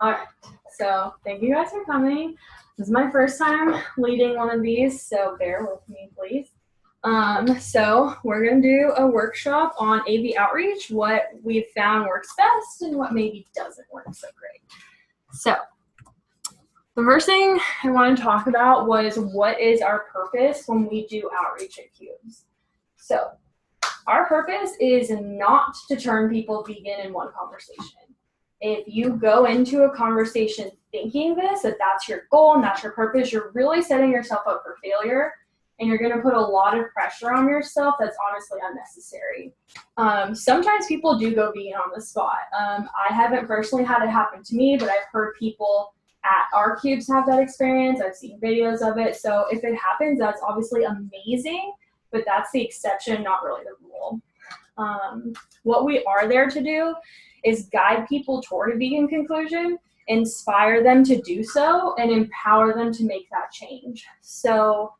All right, so thank you guys for coming. This is my first time leading one of these, so bear with me, please. So we're going to do a workshop on AV outreach, what we've found works best and what maybe doesn't work so great. So the first thing I want to talk about was what is our purpose when we do outreach at CUBES. So our purpose is not to turn people vegan in one conversation. If you go into a conversation thinking that that's your goal and that's your purpose, you're really setting yourself up for failure, and you're going to put a lot of pressure on yourself that's honestly unnecessary. Sometimes people do go vegan on the spot. I haven't personally had it happen to me, but I've heard people at our CUBES have that experience. I've seen videos of it. So if it happens, that's obviously amazing, but that's the exception, not really the rule. What we are there to do is guide people toward a vegan conclusion, inspire them to do so, and empower them to make that change. So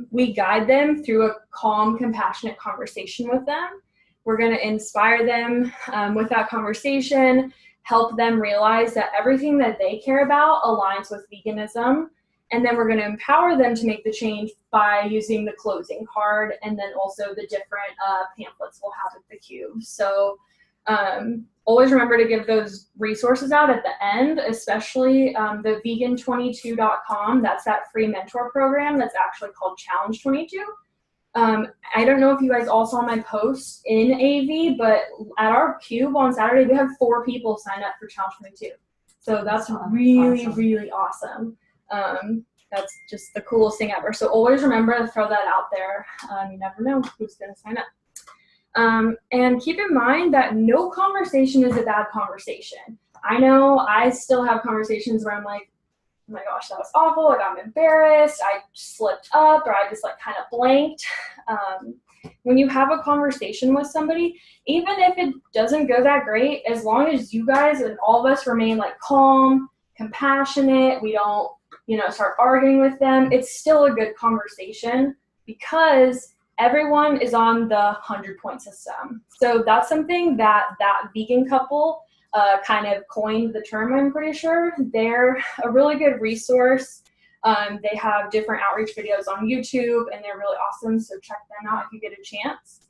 we guide them through a calm, compassionate conversation with them. We're going to inspire them with that conversation, help them realize that everything that they care about aligns with veganism. And then we're going to empower them to make the change by using the closing card and then also the different pamphlets we'll have at the Cube. So always remember to give those resources out at the end, especially the vegan22.com. That's that free mentor program that's actually called Challenge 22. I don't know if you guys all saw my post in AV, but at our Cube on Saturday, we had 4 people sign up for Challenge 22. So that's really, really awesome. That's just the coolest thing ever. So always remember to throw that out there. You never know who's going to sign up. And keep in mind that no conversation is a bad conversation. I know I still have conversations where I'm like, oh my gosh, that was awful, like I'm embarrassed, I slipped up, or I just like kind of blanked. When you have a conversation with somebody, even if it doesn't go that great, as long as you guys and all of us remain like calm, compassionate, we don't, start arguing with them, it's still a good conversation because everyone is on the 100-point system. So that's something that vegan couple kind of coined the term, I'm pretty sure. They're a really good resource. They have different outreach videos on YouTube, and they're really awesome, so check them out if you get a chance.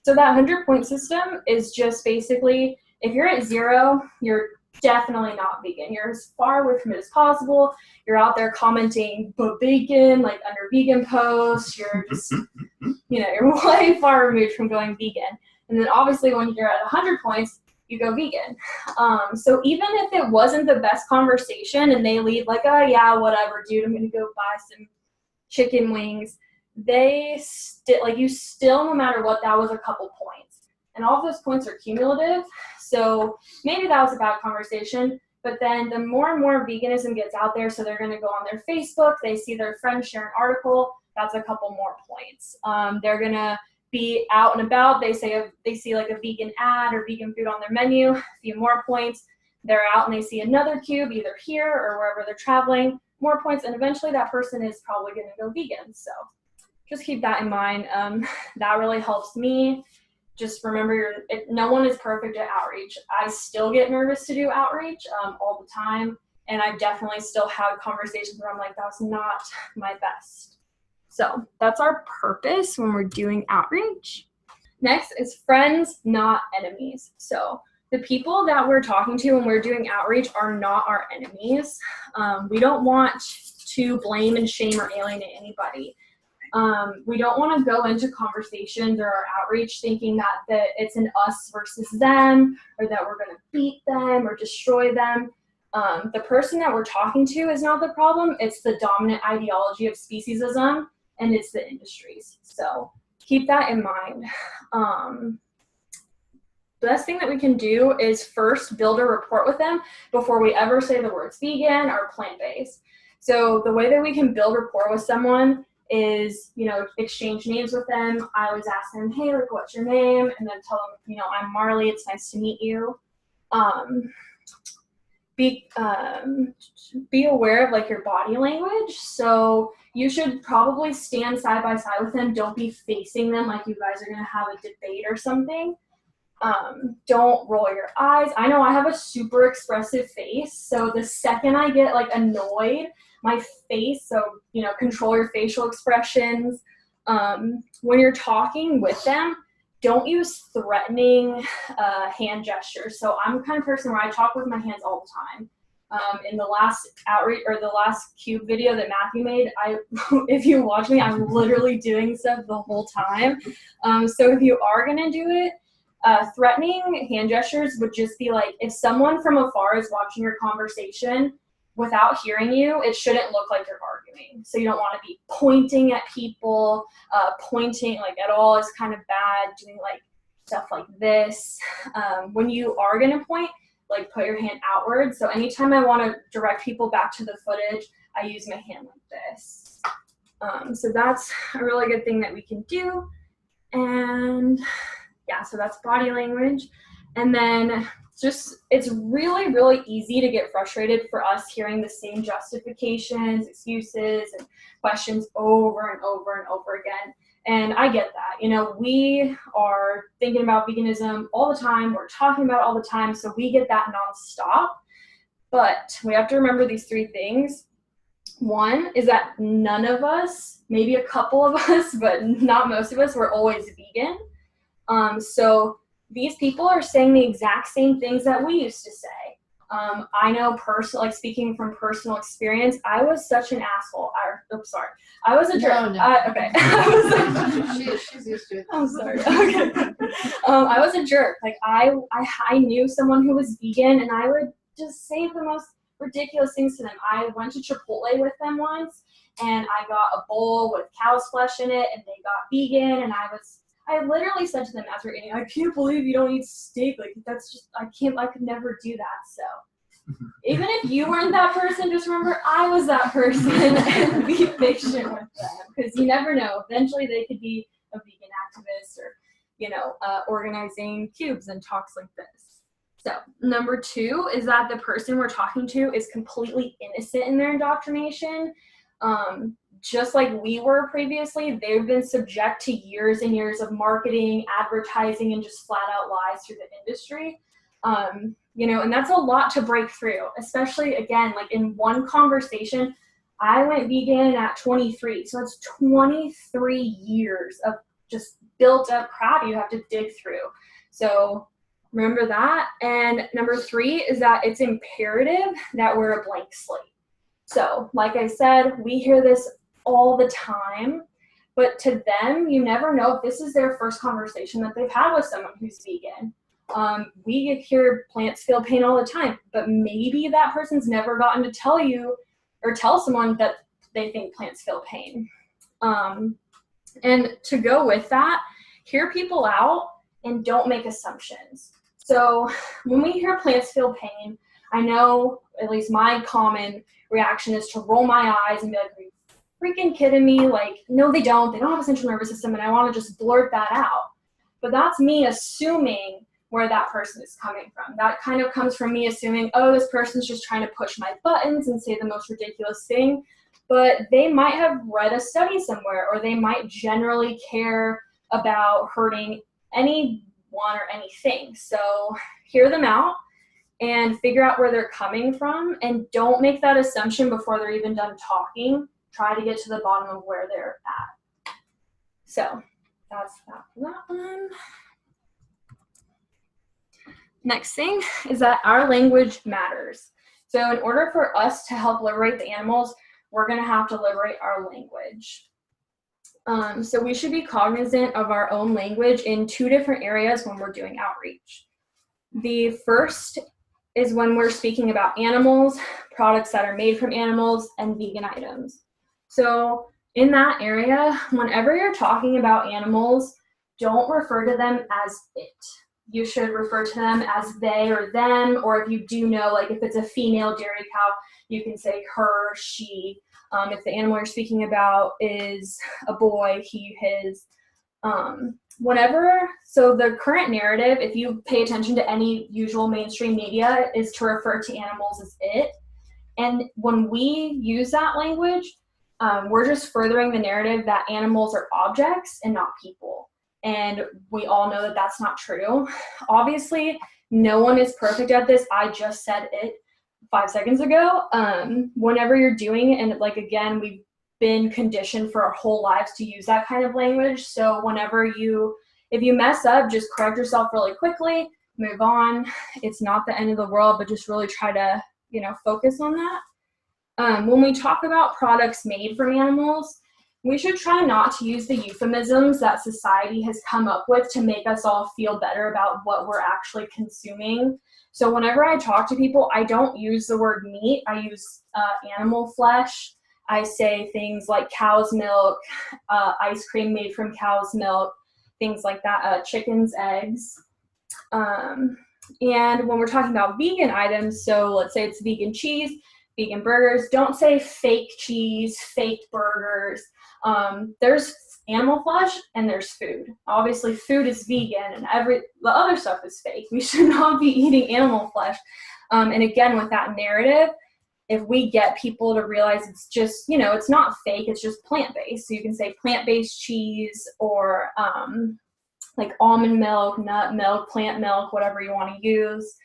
So that 100-point system is just basically, if you're at 0, you're definitely not vegan. You're as far away from it as possible. You're out there commenting, but vegan, like under vegan posts. You're just, you're way far removed from going vegan. And then obviously when you're at 100 points, you go vegan. So even if it wasn't the best conversation and they leave like, oh yeah, whatever, dude, I'm gonna go buy some chicken wings, you still, no matter what, that was a couple points. And all of those points are cumulative. So maybe that was a bad conversation, but then the more and more veganism gets out there, so they're gonna go on their Facebook, they see their friends share an article, that's a couple more points. They're gonna be out and about, they see like a vegan ad or vegan food on their menu, a few more points. They're out and they see another Cube, either here or wherever they're traveling, more points, and eventually that person is probably gonna go vegan. So just keep that in mind. That really helps me. Just remember, no one is perfect at outreach. I still get nervous to do outreach all the time, and I definitely still have conversations where I'm like, that's not my best. So that's our purpose when we're doing outreach. Next is friends, not enemies. So the people that we're talking to when we're doing outreach are not our enemies. We don't want to blame and shame or alienate anybody. We don't want to go into conversations or our outreach thinking that it's an us versus them, or that we're going to beat them or destroy them. The person that we're talking to is not the problem. It's the dominant ideology of speciesism, and it's the industries. So keep that in mind. The best thing that we can do is first build a rapport with them before we ever say the words vegan or plant-based. So the way that we can build rapport with someone is, exchange names with them. I always ask them, hey, like, what's your name? And then tell them, I'm Marley, it's nice to meet you. Be aware of like your body language. So you should probably stand side by side with them. Don't be facing them like you guys are gonna have a debate or something. Don't roll your eyes. I know I have a super expressive face, so the second I get like annoyed, my face, so control your facial expressions. When you're talking with them, don't use threatening hand gestures. So I'm the kind of person where I talk with my hands all the time. In the last outreach or the last cube video that Matthew made, if you watch me, I'm literally doing stuff the whole time. So if you are gonna do it, threatening hand gestures would just be like, if someone from afar is watching your conversation without hearing you, it shouldn't look like you're arguing. So you don't want to be pointing at people, pointing like at all is kind of bad, doing like stuff like this. When you are going to point, like put your hand outward. So anytime I want to direct people back to the footage, I use my hand like this. So that's a really good thing that we can do. And yeah, so that's body language. And then it's really, really easy to get frustrated for us hearing the same justifications, excuses, and questions over and over and over again. And I get that. We are thinking about veganism all the time. We're talking about it all the time. So we get that nonstop. But we have to remember these three things. One is that none of us, maybe a couple of us, but not most of us, were always vegan. So these people are saying the exact same things that we used to say. I know speaking from personal experience, I was such an asshole. I was a jerk. No. Okay. She's used to it. I'm sorry. Okay. I was a jerk. Like I knew someone who was vegan, and I would just say the most ridiculous things to them. I went to Chipotle with them once, and I got a bowl with cow's flesh in it, and they got vegan, and I literally said to them as we're eating, I can't believe you don't eat steak. Like, that's just, I could never do that. So even if you weren't that person, just remember I was that person and be patient with them, because you never know. Eventually they could be a vegan activist or, organizing cubes and talks like this. So number two is that the person we're talking to is completely innocent in their indoctrination. Just like we were previously, they've been subject to years and years of marketing, advertising, and just flat out lies through the industry. And that's a lot to break through, especially, again, like in one conversation. I went vegan at 23, so it's 23 years of just built up crap you have to dig through. So remember that. And number three is that it's imperative that we're a blank slate. So like I said, we hear this all the time, but to them, you never know if this is their first conversation that they've had with someone who's vegan. We hear plants feel pain all the time, but maybe that person's never gotten to tell you or tell someone that they think plants feel pain. And to go with that, hear people out and don't make assumptions. So when we hear plants feel pain, I know at least my common reaction is to roll my eyes and be like, are you freaking kidding me? Like, no, they don't. They don't have a central nervous system, and I want to just blurt that out. But that's me assuming where that person is coming from. That kind of comes from me assuming, oh, this person's just trying to push my buttons and say the most ridiculous thing. But they might have read a study somewhere, or they might generally care about hurting anyone or anything. So hear them out and figure out where they're coming from, and don't make that assumption before they're even done talking. Try to get to the bottom of where they're at. So that's that for that one. Next thing is that our language matters. So in order for us to help liberate the animals, we're going to have to liberate our language. So we should be cognizant of our own language in two different areas when we're doing outreach. The first is when we're speaking about animals, products that are made from animals, and vegan items. So in that area, whenever you're talking about animals, don't refer to them as it. You should refer to them as they or them, or if you do know, like if it's a female dairy cow, you can say her, she. If the animal you're speaking about is a boy, he, his. So the current narrative, if you pay attention to any usual mainstream media, is to refer to animals as it. And when we use that language, we're just furthering the narrative that animals are objects and not people. And we all know that that's not true. Obviously, no one is perfect at this. I just said it 5 seconds ago. Whenever you're doing it, and like, again, we've been conditioned for our whole lives to use that kind of language. So if you mess up, just correct yourself really quickly, move on. It's not the end of the world, but just really try to, focus on that. When we talk about products made from animals, we should try not to use the euphemisms that society has come up with to make us all feel better about what we're actually consuming. So whenever I talk to people, I don't use the word meat. I use animal flesh. I say things like cow's milk, ice cream made from cow's milk, things like that, chicken's eggs. And when we're talking about vegan items, so let's say it's vegan cheese, vegan burgers, don't say fake cheese, fake burgers. There's animal flesh and there's food. Obviously, food is vegan and the other stuff is fake. We should not be eating animal flesh. And again, with that narrative, if we get people to realize it's just, it's not fake, it's just plant-based. So you can say plant-based cheese or like almond milk, nut milk, plant milk, whatever you want to use.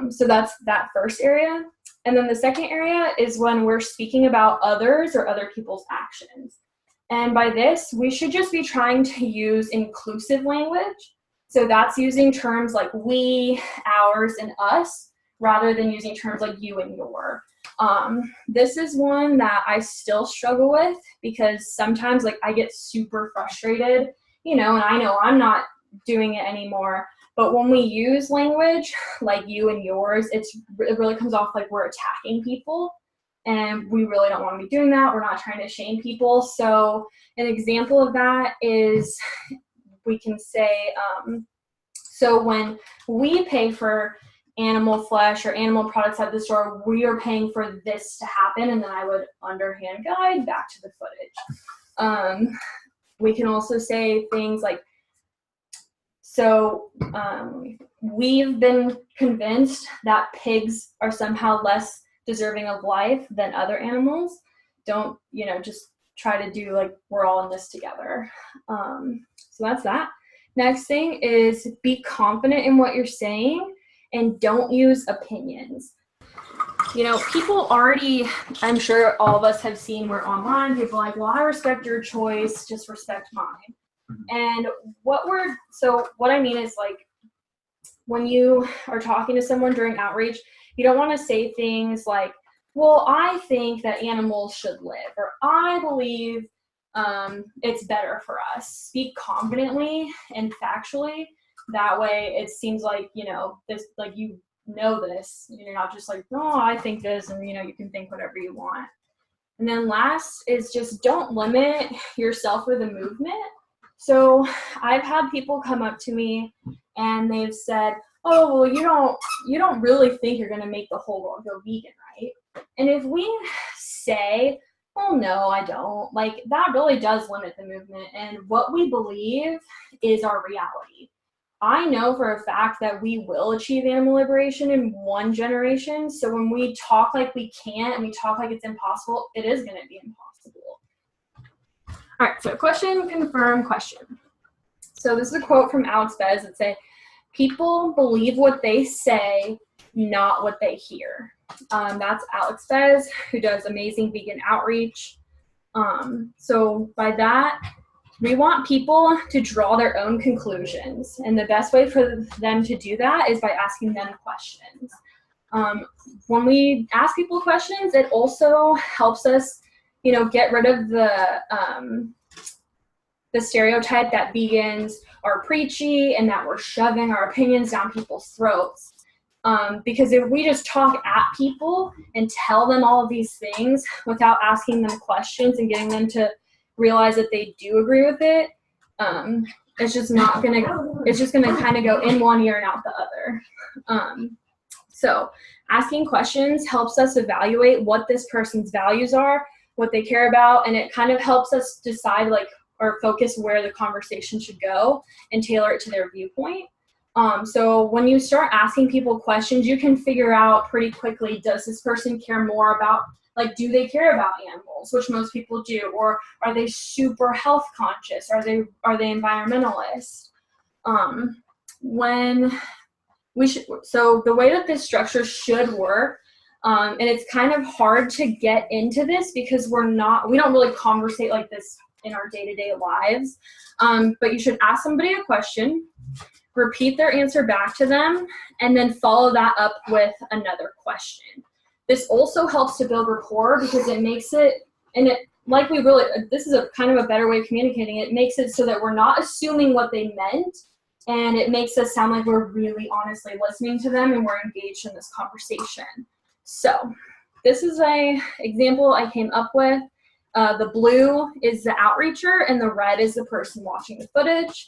So that's that first area. And then the second area is when we're speaking about others or other people's actions. And by this, we should just be trying to use inclusive language. So that's using terms like we, ours, and us, rather than using terms like you and your. This is one that I still struggle with because sometimes I get super frustrated, and I know I'm not doing it anymore. But when we use language like you and yours, it really comes off like we're attacking people. And we really don't want to be doing that. We're not trying to shame people. So an example of that is we can say, so when we pay for animal flesh or animal products at the store, we are paying for this to happen. And then I would underhand guide back to the footage. We can also say things like, so we've been convinced that pigs are somehow less deserving of life than other animals. Don't, just try to do like we're all in this together. So that's that. Next thing is be confident in what you're saying and don't use opinions. People already, I'm sure all of us have seen, we're online, people are like, well, I respect your choice, just respect mine. And what I mean is like, when you are talking to someone during outreach, you don't want to say things like, well, I think that animals should live, or I believe it's better for us. Speak confidently and factually. That way it seems like, this, like this, you're not just like, no, I think this, and you can think whatever you want. And then last is just don't limit yourself with a movement. So I've had people come up to me and they've said, oh, well, you don't really think you're going to make the whole world go vegan, right? And if we say, oh, no, I don't, like that really does limit the movement. And what we believe is our reality. I know for a fact that we will achieve animal liberation in one generation. So when we talk like we can't and we talk like it's impossible, it is going to be impossible. All right, so question, confirm, question. So this is a quote from Alex Bez that say, people believe what they say, not what they hear. That's Alex Bez, who does amazing vegan outreach. So by that, we want people to draw their own conclusions. And the best way for them to do that is by asking them questions. When we ask people questions, it also helps us, get rid of the stereotype that vegans are preachy and that we're shoving our opinions down people's throats. Because if we just talk at people and tell them all of these things without asking them questions and getting them to realize that they do agree with it, it's just gonna kind of go in one ear and out the other. So asking questions helps us evaluate what this person's values are, what they care about, and it kind of helps us decide or focus where the conversation should go and tailor it to their viewpoint. So when you start asking people questions, you can figure out pretty quickly, does this person care more about, like, do they care about animals, which most people do, or are they super health conscious? Are they environmentalists? When we should, so the way that this structure should work, and it's kind of hard to get into this because we don't really conversate like this in our day-to-day lives. But you should ask somebody a question, repeat their answer back to them, and then follow that up with another question. This also helps to build rapport because it makes it, this is a kind of a better way of communicating. It makes it so that we're not assuming what they meant, and it makes us sound like we're really honestly listening to them and we're engaged in this conversation. So this is an example I came up with. The blue is the outreacher and the red is the person watching the footage.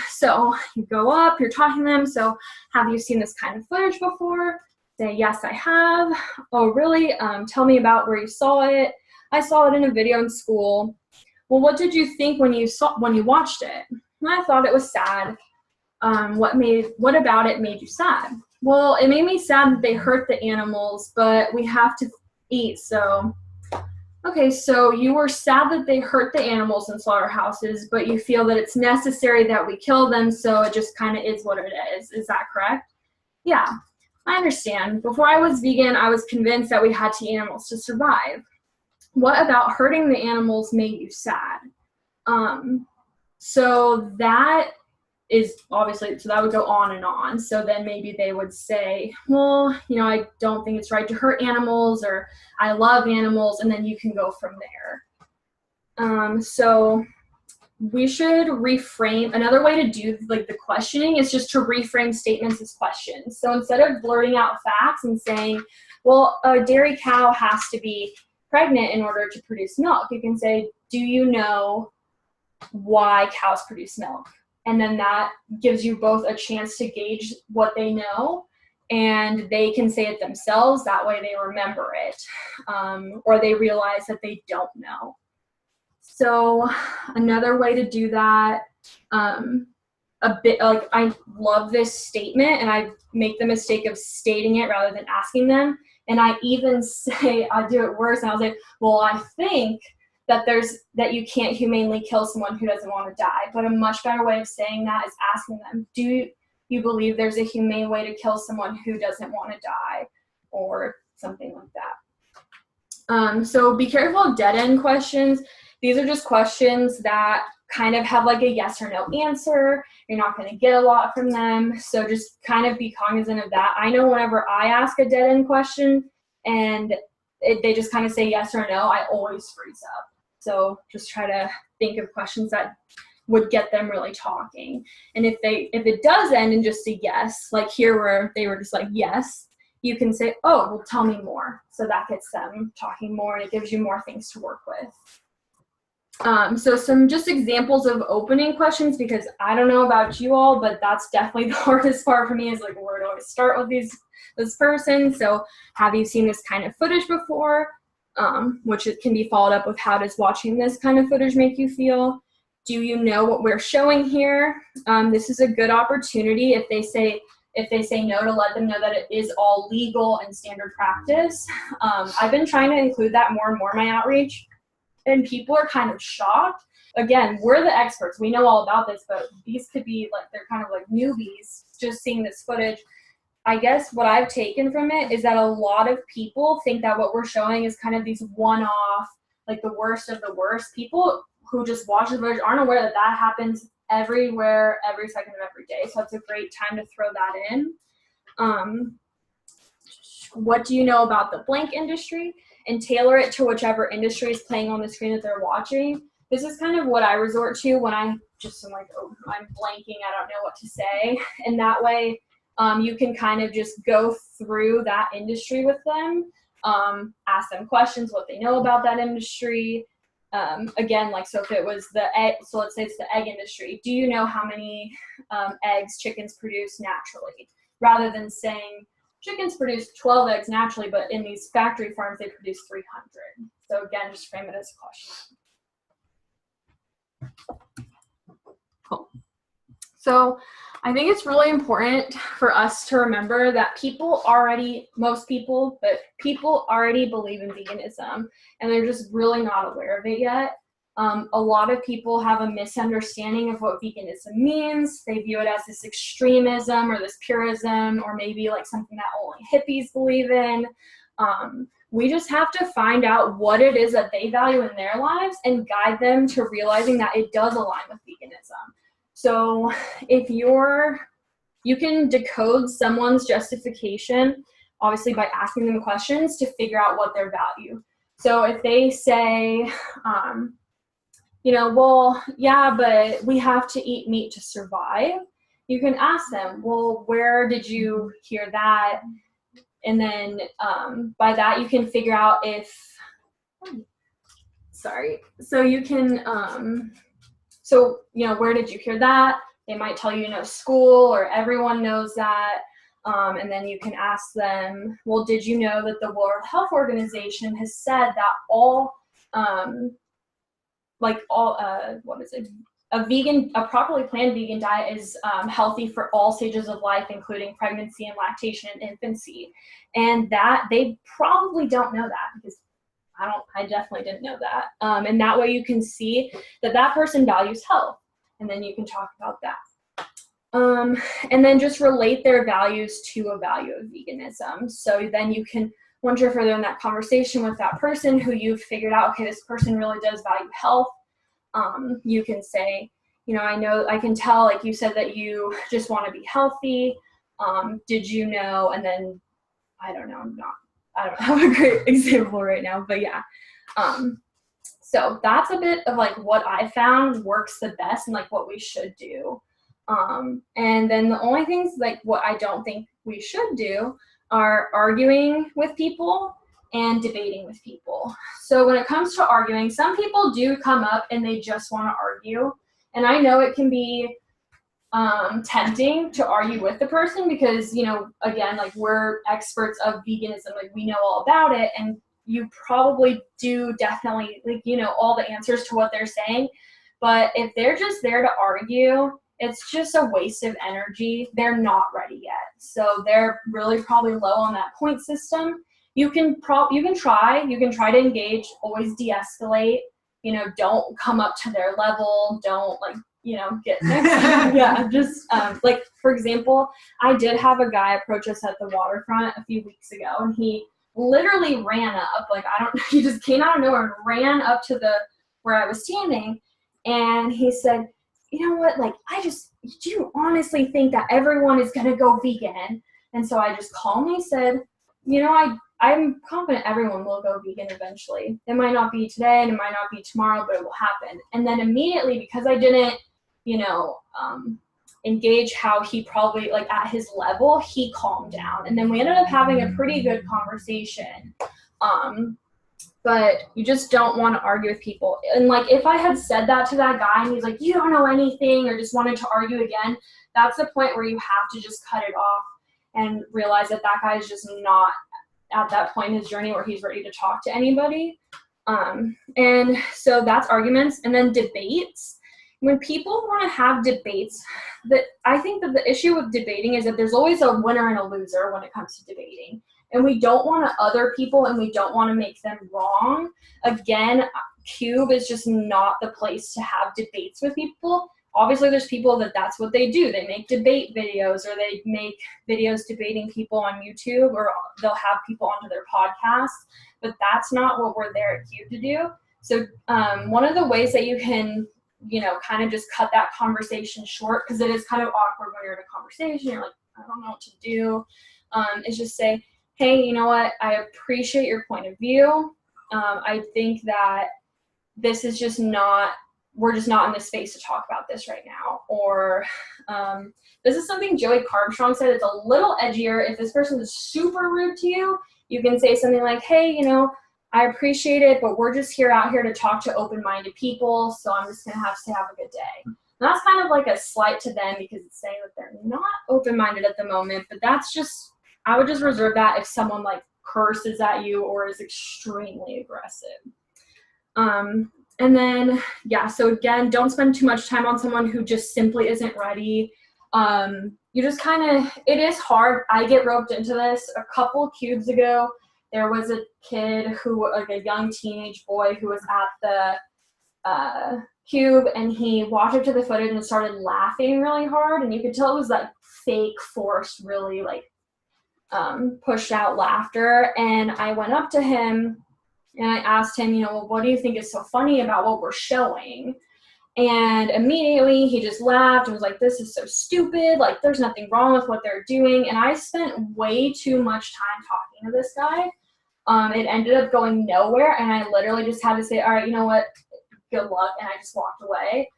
So you go up, you're talking to them. So have you seen this kind of footage before? Say, yes, I have. Oh, really? Tell me about where you saw it. I saw it in a video in school. Well, what did you think when you watched it? I thought it was sad. What about it made you sad? Well, it made me sad that they hurt the animals, but we have to eat, so. Okay, so you were sad that they hurt the animals in slaughterhouses, but you feel that it's necessary that we kill them, so it just kind of is what it is. Is that correct? Yeah, I understand. Before I was vegan, I was convinced that we had to eat animals to survive. What about hurting the animals made you sad? So that is obviously, so that would go on and on. So then maybe they would say, well, I don't think it's right to hurt animals, or I love animals, and then you can go from there. So we should reframe. Another way to do like the questioning is just to reframe statements as questions. So instead of blurting out facts and saying, well, a dairy cow has to be pregnant in order to produce milk, you can say, do you know why cows produce milk? And then that gives you both a chance to gauge what they know, and they can say it themselves. That way they remember it, or they realize that they don't know. So another way to do that, a bit like, I love this statement and I make the mistake of stating it rather than asking them. And I even say, I do it worse, and I'll say, well, I think that you can't humanely kill someone who doesn't want to die. But a much better way of saying that is asking them, do you believe there's a humane way to kill someone who doesn't want to die, or something like that. So be careful of dead-end questions. These are just questions that kind of have like a yes or no answer. You're not going to get a lot from them. So just kind of be cognizant of that. I know whenever I ask a dead-end question and they just kind of say yes or no, I always freeze up. So just try to think of questions that would get them really talking. And if it does end in just a yes, like here where they were just like yes, you can say, oh, well, tell me more. So that gets them talking more, and it gives you more things to work with. So some just examples of opening questions, because I don't know about you all, but that's definitely the hardest part for me, is like, where do I start with this person? So have you seen this kind of footage before? Which it can be followed up with, how does watching this kind of footage make you feel? Do you know what we're showing here? This is a good opportunity if they say no, to let them know that it is all legal and standard practice. I've been trying to include that more and more in my outreach, and people are kind of shocked. Again, we're the experts. We know all about this, but these could be like, they're kind of like newbies just seeing this footage. I guess what I've taken from it is that a lot of people think that what we're showing is kind of these one-off, like the worst of the worst. People who just watch the footage aren't aware that that happens everywhere, every second of every day. So it's a great time to throw that in. What do you know about the blank industry? And tailor it to whichever industry is playing on the screen that they're watching. This is kind of what I resort to when I just am like, oh, I'm blanking, I don't know what to say. And that way, you can kind of just go through that industry with them, ask them questions, what they know about that industry. Again, like, so if it was the egg, so let's say it's the egg industry, do you know how many eggs chickens produce naturally? Rather than saying, chickens produce 12 eggs naturally, but in these factory farms, they produce 300. So again, just frame it as a question. Cool. So I think it's really important for us to remember that people already believe in veganism, and they're just really not aware of it yet. A lot of people have a misunderstanding of what veganism means. They view it as this extremism or this purism, or maybe like something that only hippies believe in. We just have to find out what it is that they value in their lives and guide them to realizing that it does align with veganism. So if you can decode someone's justification, obviously by asking them questions to figure out what their value. So if they say, well, yeah, but we have to eat meat to survive, you can ask them, well, where did you hear that? And then by that you can figure out so you can, where did you hear that? They might tell you, school, or everyone knows that. And then you can ask them, well, did you know that the World Health Organization has said that a properly planned vegan diet is healthy for all stages of life, including pregnancy and lactation and infancy. And that they probably don't know that, because I definitely didn't know that. And that way you can see that person values health, and then you can talk about that. And then just relate their values to a value of veganism. So then you can, once you're further in that conversation with that person who you've figured out, okay, this person really does value health, you can say, I can tell, like you said, that you just want to be healthy. Did you know? And then, I don't have a great example right now, but yeah. So that's a bit of like what I found works the best and like what we should do. And then the only things like what I don't think we should do are arguing with people and debating with people. So when it comes to arguing, some people do come up and they just want to argue. And I know it can be tempting to argue with the person because, again, like we're experts of veganism, like we know all about it, and you probably do definitely all the answers to what they're saying. But if they're just there to argue, it's just a waste of energy. They're not ready yet. So they're really probably low on that point system. You can try to engage, always de-escalate, don't come up to their level. Don't get next to them. Yeah, just for example, I did have a guy approach us at the waterfront a few weeks ago, and he literally ran up, he just came out of nowhere and ran up to where I was standing, and he said, you know what, do you honestly think that everyone is going to go vegan? And so I just calmly said, I'm confident everyone will go vegan eventually. It might not be today and it might not be tomorrow, but it will happen. And then immediately, because I didn't, engage how he probably, at his level, he calmed down. And then we ended up having a pretty good conversation. But you just don't want to argue with people. And if I had said that to that guy and he's like, you don't know anything, or just wanted to argue again, that's the point where you have to just cut it off and realize that guy is just not at that point in his journey where he's ready to talk to anybody. And so that's arguments. And then debates. When people want to have debates, I think that the issue with debating is that there's always a winner and a loser when it comes to debating. And we don't want to other people, and we don't want to make them wrong. Again, Cube is just not the place to have debates with people. Obviously, there's people that's what they do. They make debate videos, or they make videos debating people on YouTube, or they'll have people onto their podcasts. But that's not what we're there at Cube to do. So one of the ways that you can, kind of just cut that conversation short, because it is kind of awkward when you're in a conversation, you're like, I don't know what to do, is just say, hey, you know what, I appreciate your point of view. I think that this is just we're just not in the space to talk about this right now. Or this is something Joey Carbstrong said, it's a little edgier. If this person is super rude to you, you can say something like, hey, I appreciate it, but we're just out here to talk to open-minded people, so I'm just going to have to say have a good day. And that's kind of like a slight to them, because it's saying that they're not open-minded at the moment, but I would just reserve that if someone curses at you or is extremely aggressive. And then, yeah, so again, don't spend too much time on someone who just simply isn't ready. You just kind of, it is hard. I get roped into this. A couple cubes ago, there was a kid who, like a young teenage boy who was at the cube, and he walked up to the footage and started laughing really hard, and you could tell it was like fake, forced, really like pushed out laughter. And I went up to him and I asked him, well, what do you think is so funny about what we're showing? And immediately he just laughed and was like, this is so stupid. Like, there's nothing wrong with what they're doing. And I spent way too much time talking to this guy. It ended up going nowhere. And I literally just had to say, all right, you know what? Good luck. And I just walked away.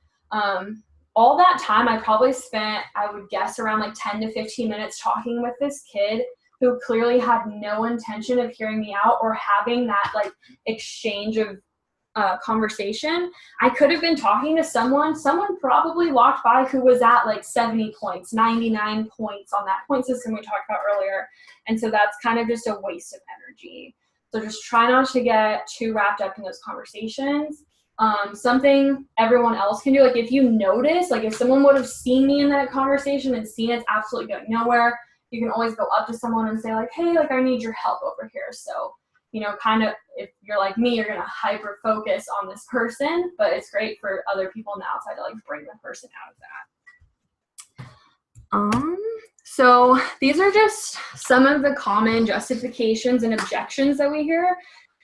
All that time I probably spent, I would guess, around like 10 to 15 minutes talking with this kid who clearly had no intention of hearing me out or having that like exchange of conversation. I could have been talking to someone probably walked by who was at like 70 points, 99 points on that point system we talked about earlier. And so that's kind of just a waste of energy. So just try not to get too wrapped up in those conversations. Something everyone else can do, like if you notice, like if someone would have seen me in that conversation and seen it's absolutely going nowhere, you can always go up to someone and say like, hey, like I need your help over here. So, kind of if you're like me, you're going to hyper focus on this person, but it's great for other people on the outside to like bring the person out of that. So these are just some of the common justifications and objections that we hear.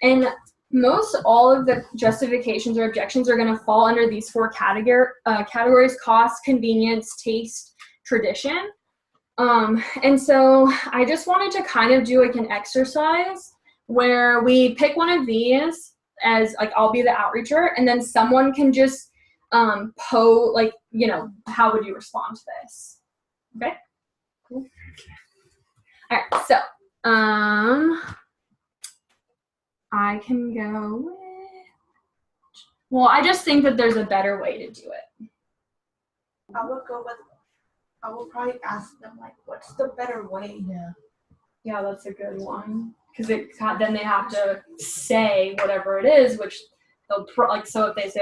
And most all of the justifications or objections are going to fall under these four categories: cost, convenience, taste, tradition. And so I just wanted to kind of do like an exercise where we pick one of these as like, I'll be the outreacher, and then someone can just like, how would you respond to this? Okay, cool. All right, so I can go with, well, I just think that there's a better way to do it. I will probably ask them, like, what's the better way? Yeah, that's a good one. Because then they have to say whatever it is, which they'll, so if they say,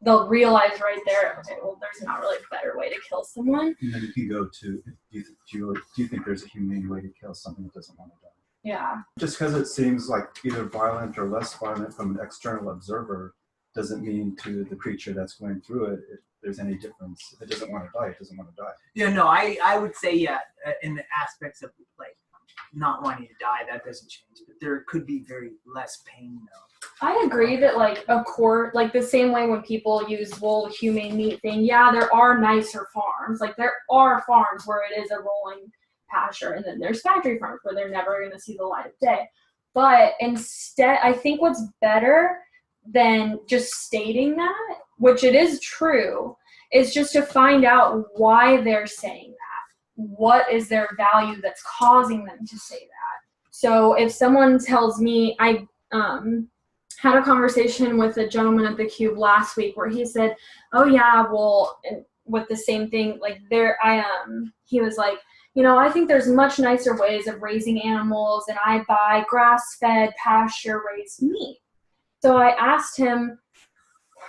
they'll realize right there, okay, well, there's not really a better way to kill someone. And then you can go to, do you think there's a humane way to kill something that doesn't want to die? Yeah. Just because it seems like either violent or less violent from an external observer doesn't mean to the creature that's going through it, there's any difference. If it doesn't want to die, it doesn't want to die. Yeah, no, I would say, in the aspects of like not wanting to die, that doesn't change. But there could be very less pain though. I agree that like like the same way when people use humane meat thing, yeah, there are nicer farms. Like there are farms where it is a rolling pasture, and then there's factory farms where they're never going to see the light of day. But instead, I think what's better than just stating that, which it is true, is just to find out why they're saying that. What is their value that's causing them to say that? So if someone tells me, I had a conversation with a gentleman at the Cube last week where he said, oh yeah, well, with the same thing, like he was like, I think there's much nicer ways of raising animals, and I buy grass-fed, pasture-raised meat. So I asked him,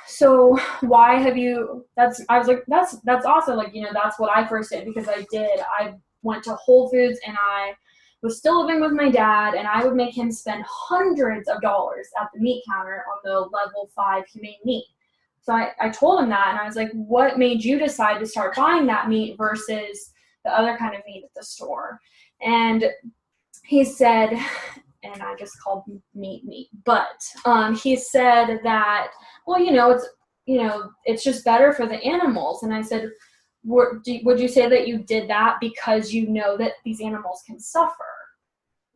so why have you, I was like, that's awesome. Like, that's what I first did, because I went to Whole Foods and I was still living with my dad, and I would make him spend hundreds of dollars at the meat counter on the level 5 humane meat. So I told him that, and I was like, what made you decide to start buying that meat versus the other kind of meat at the store? And he said, and I just called meat, but he said that, well, it's just better for the animals. And I said, would you say that you did that because you know that these animals can suffer?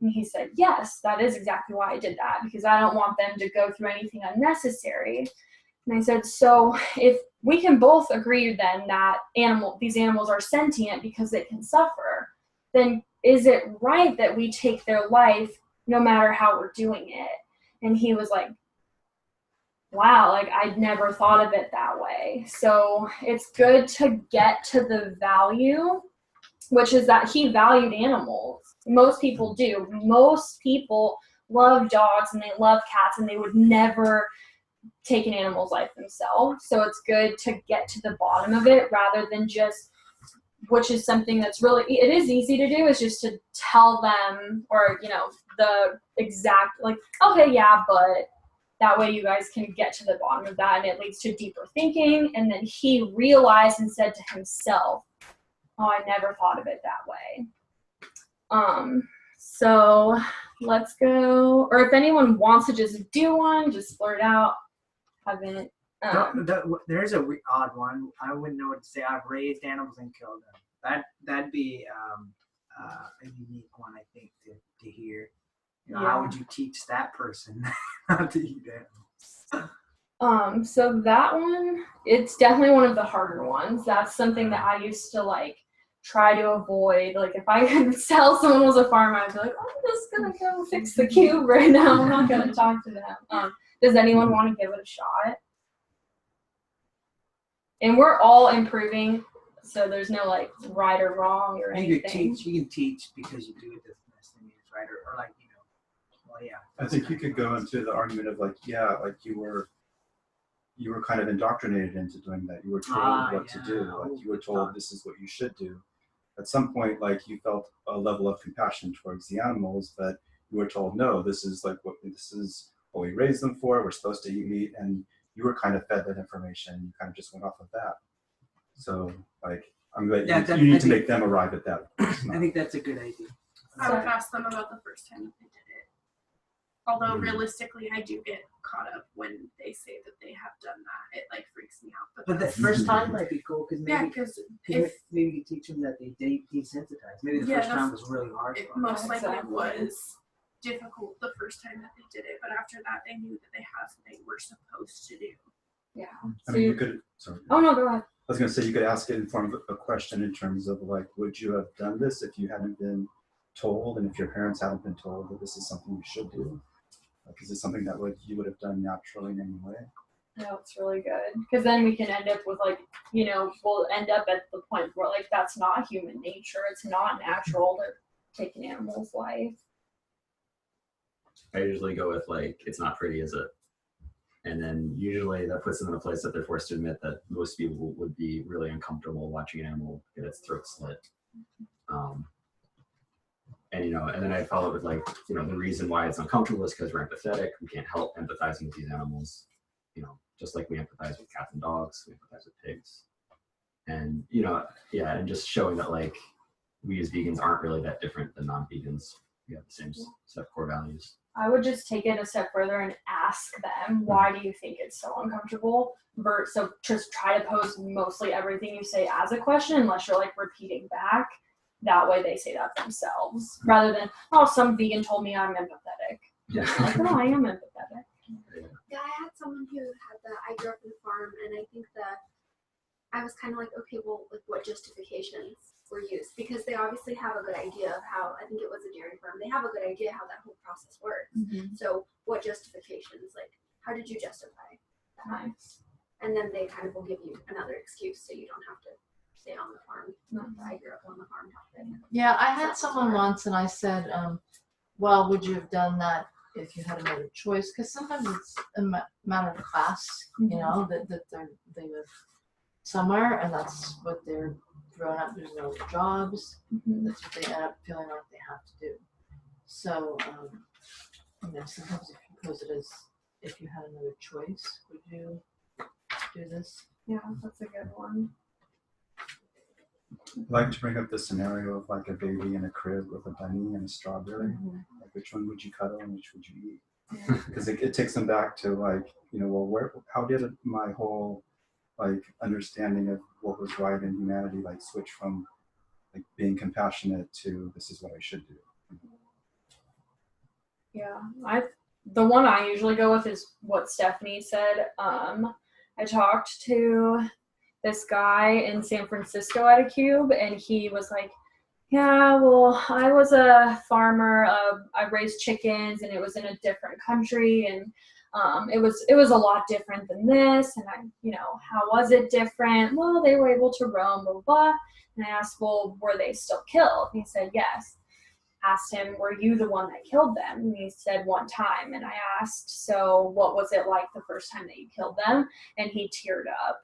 And he said, yes, that is exactly why I did that, because I don't want them to go through anything unnecessary. And I said, so if we can both agree then that these animals are sentient because they can suffer, then is it right that we take their life no matter how we're doing it? And he was like, wow, like I'd never thought of it that way. So it's good to get to the value, which is that he valued animals. Most people do. Most people love dogs and they love cats, and they would never take an animal's life themselves. So it's good to get to the bottom of it rather than just, which is something that's really, it is easy to do, is just to tell them, or, you know, the exact, like, okay, yeah, but that way you guys can get to the bottom of that, and it leads to deeper thinking. And then he realized and said to himself, oh, I never thought of it that way. So let's go, or if anyone wants to just do one, just blurt out. Haven't. There's a odd one. I wouldn't know what to say. I've raised animals and killed them. That'd be a unique one, I think, to hear. You know, how would you teach that person how to eat animals? So that one, it's definitely one of the harder ones. That's something that I used to like try to avoid. Like if I could tell someone was a farmer, I'd be like, oh, I'm just gonna go fix the cube right now. I'm not gonna talk to them. Does anyone want to give it a shot? And we're all improving, so there's no like right or wrong or anything. You can teach because you do it doesn't necessarily mean it's right, or like, you know, well, yeah. I think you could go into the argument of like, yeah, like you were kind of indoctrinated into doing that. You were told what to do. Like you were told this is what you should do. At some point, like you felt a level of compassion towards the animals, but you were told, no, this is what we raised them for. We're supposed to eat meat, and you were kind of fed that information. You kind of just went off of that. So, like, I'm glad you need to make them arrive at that. I think that's a good idea. I would ask them about the first time that they did it. Although realistically, I do get caught up when they say that they have done that. It like freaks me out. But the first time might be cool because maybe maybe you teach them that they desensitize. Maybe the first time was really hard. It most likely was difficult the first time that they did it, but after that they knew that they had something they were supposed to do. Yeah. I mean, you could. Sorry. Oh no, go ahead. I was going to say you could ask it in form of a question in terms of like, would you have done this if you hadn't been told, and if your parents hadn't been told that this is something you should do? Like, is it something that you would have done naturally in any way? No, it's really good, because then we can end up with like, you know, we'll end up at the point where like that's not human nature. It's not natural to take an animal's life. I usually go with like, it's not pretty, is it? And then usually that puts them in a place that they're forced to admit that most people would be really uncomfortable watching an animal get its throat slit. And, you know, and then I follow it with like, you know, the reason why it's uncomfortable is because we're empathetic. We can't help empathizing with these animals, you know, just like we empathize with cats and dogs, we empathize with pigs. And, you know, yeah, and just showing that like we as vegans aren't really that different than non-vegans. We have the same set of core values. I would just take it a step further and ask them, why do you think it's so uncomfortable? So just try to pose mostly everything you say as a question, unless you're like repeating back. That way they say that themselves, rather than, oh, some vegan told me I'm empathetic. Yeah. Like, no, I am empathetic. Yeah, I had someone who had I grew up in a farm, and I think that I was kind of like, okay, well, like what justifications were used? Because they obviously have a good idea of how, I think it was a dairy farm, they have a good idea how that whole process works. Mm-hmm. So what justifications, like how did you justify? Nice. And then they kind of will give you another excuse so you don't have to stay on the farm. I grew up on the farm topic. Yeah, I had someone once and I said, well, would you have done that if you had another choice? Because sometimes it's a matter of class, you know, that they live somewhere and that's what they're grown up. There's no jobs. That's what they end up feeling like they have to do. So, you know, sometimes if you pose it as if you had another choice, would you do this? Yeah, that's a good one. I like to bring up the scenario of like a baby in a crib with a bunny and a strawberry. Like, which one would you cuddle and which would you eat? Because it takes them back to like, you know, well, how did my whole like understanding of what was right in humanity like switch from like being compassionate to this is what I should do? Yeah, the one I usually go with is what Stephanie said. I talked to this guy in San Francisco at a cube, and he was like, yeah, well, I was a farmer. I raised chickens, and it was in a different country, and it was a lot different than this. And I, you know, how was it different? Well, they were able to roam, blah, blah, blah. And I asked, well, were they still killed? And he said, yes. asked him, were you the one that killed them? And he said, one time. And I asked, so what was it like the first time that you killed them? And he teared up.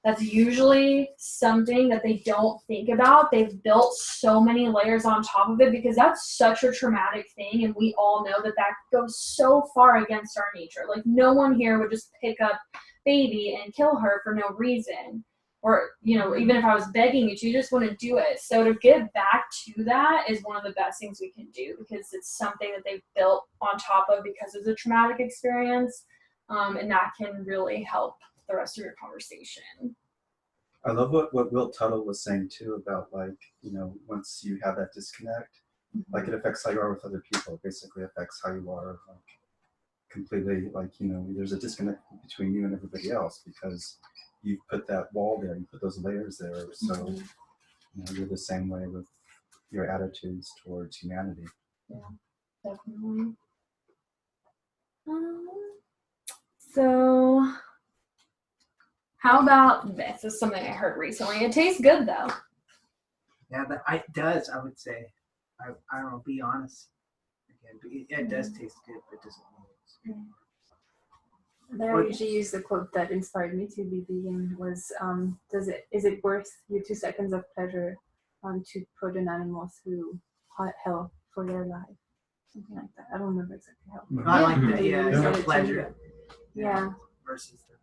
That's usually something that they don't think about. They've built so many layers on top of it because that's such a traumatic thing. And we all know that that goes so far against our nature. Like, no one here would just pick up baby and kill her for no reason. Or, you know, even if I was begging you just want to do it. So to get back to that is one of the best things we can do because it's something that they've built on top of because of the traumatic experience. And that can really help the rest of your conversation. I love what Will Tuttle was saying too about, like, you know, once you have that disconnect, like it affects how you are with other people. It basically affects how you are, like, completely, like, you know, there's a disconnect between you and everybody else because you put that wall there, you put those layers there. So, you know, you're the same way with your attitudes towards humanity. Yeah, definitely. So how about this? This is something I heard recently. It tastes good though. Yeah, but it does, I would say. I don't know, be honest. Again, it does taste good, but it doesn't mean I usually use the quote that inspired me to be vegan was, is it worth your 2 seconds of pleasure to put an animal through hell for their life? Something like that. I don't remember exactly how. I like that, yeah, Yeah. it's pleasure. Yeah. Versus the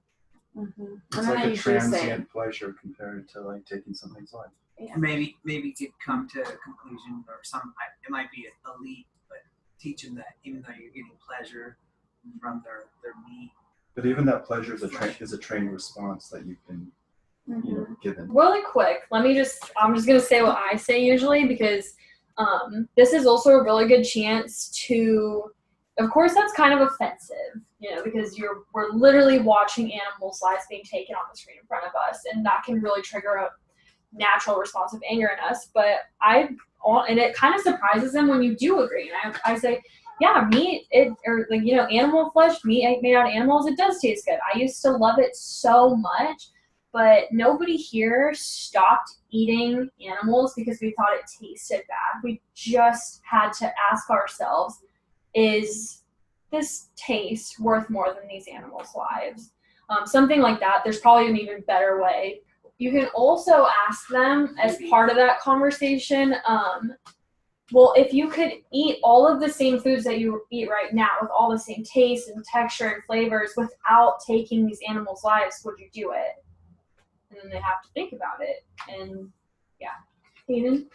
Mm-hmm. It's like a transient pleasure compared to, like, taking somebody's life. Yeah. maybe you could come to a conclusion or it might be elite, but teach them that even though you're getting pleasure from their meat. But even that pleasure is a trained response that you've been, you know, given. Really quick, I'm just gonna say what I say usually because this is also a really good chance to, of course, that's kind of offensive, you know, because we're literally watching animals' lives being taken on the screen in front of us, and that can really trigger a natural response of anger in us. But and it kind of surprises them when you do agree. And I say, yeah, meat, animal flesh, meat made out of animals, it does taste good. I used to love it so much, but nobody here stopped eating animals because we thought it tasted bad. We just had to ask ourselves, is this taste worth more than these animals' lives? Something like that. There's probably an even better way. You can also ask them as part of that conversation, well, if you could eat all of the same foods that you eat right now with all the same taste and texture and flavors without taking these animals' lives, would you do it? And then they have to think about it. And yeah. Hayden?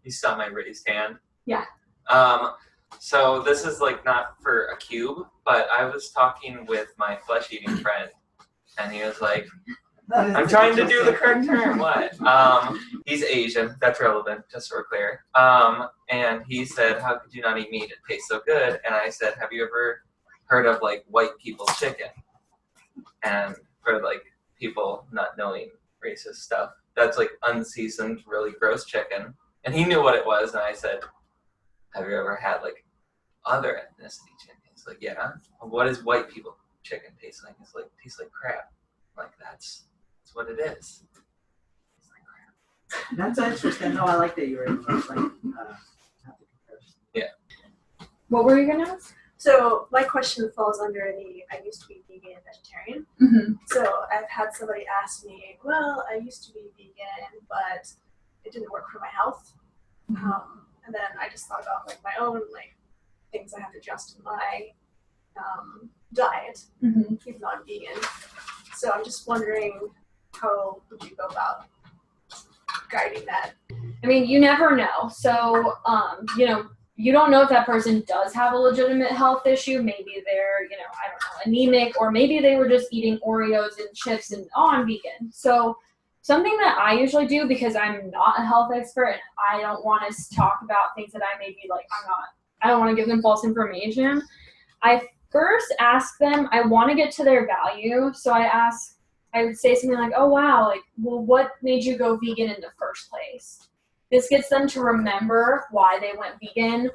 You saw my raised hand? Yeah. So this is like not for a cube, but I was talking with my flesh-eating friend, and he was like, I'm trying to do the correct term. What? He's Asian. That's relevant, just so we're clear. And he said, how could you not eat meat? It tastes so good. And I said, have you ever heard of, like, white people's chicken? And for, like, people not knowing racist stuff, that's, like, unseasoned, really gross chicken. And he knew what it was. And I said, have you ever had, like, other ethnicity chicken? He's like, yeah. What does white people chicken taste like? It's like, tastes like crap. Like, that's what it is. It's like crap. That's interesting. No, I like that you were able to have the comparison. Yeah. What were you going to ask? So my question falls under I used to be vegan and vegetarian. Mm-hmm. So I've had somebody ask me, well, I used to be vegan, but it didn't work for my health. And then I just thought about, like, my own, like, things I have to adjust in my diet, even though I'm vegan. So I'm just wondering, how would you go about guiding that? I mean, you never know. So, you don't know if that person does have a legitimate health issue. Maybe they're, I don't know, anemic, or maybe they were just eating Oreos and chips and, I'm vegan. So something that I usually do, because I'm not a health expert and I don't want to talk about things that I may be like, I don't want to give them false information. I first ask them, I want to get to their value. So I would say something like, oh, wow, like, well, what made you go vegan in the first place? This gets them to remember why they went vegan.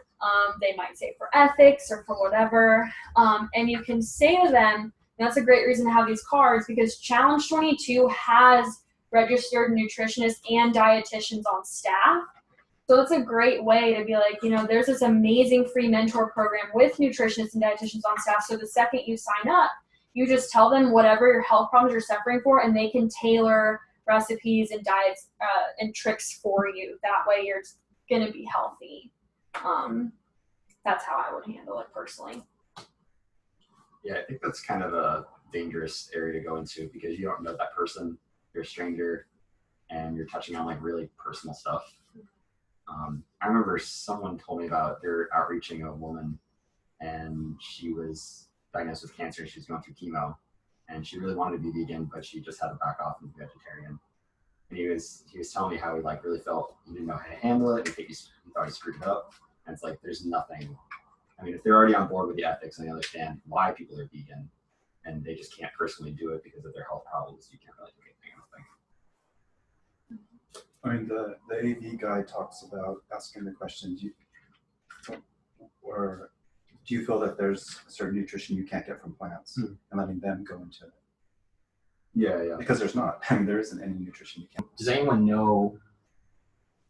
They might say for ethics or for whatever. And you can say to them, that's a great reason to have these cards, because Challenge 22 has registered nutritionists and dietitians on staff. So it's a great way to be like, you know, there's this amazing free mentor program with nutritionists and dietitians on staff. So the second you sign up, you just tell them whatever your health problems you're suffering for, and they can tailor recipes and diets and tricks for you. That way you're going to be healthy. That's how I would handle it personally. Yeah, I think that's kind of a dangerous area to go into because you don't know that person. You're a stranger, and you're touching on like really personal stuff. I remember someone told me about they're outreaching a woman, and she was diagnosed with cancer. She was going through chemo, and she really wanted to be vegan, but she just had to back off and be vegetarian. And he was telling me how he like really felt he didn't know how to handle it. He thought he screwed it up. And it's like there's nothing. I mean, if they're already on board with the ethics and they understand why people are vegan, and they just can't personally do it because of their health problems, you can't really do anything, I don't think. I mean, the AV guy talks about asking the question, do you feel that there's certain nutrition you can't get from plants and letting them go into it? Yeah. Because there's not. I mean, there isn't any nutrition you can't. Does anyone know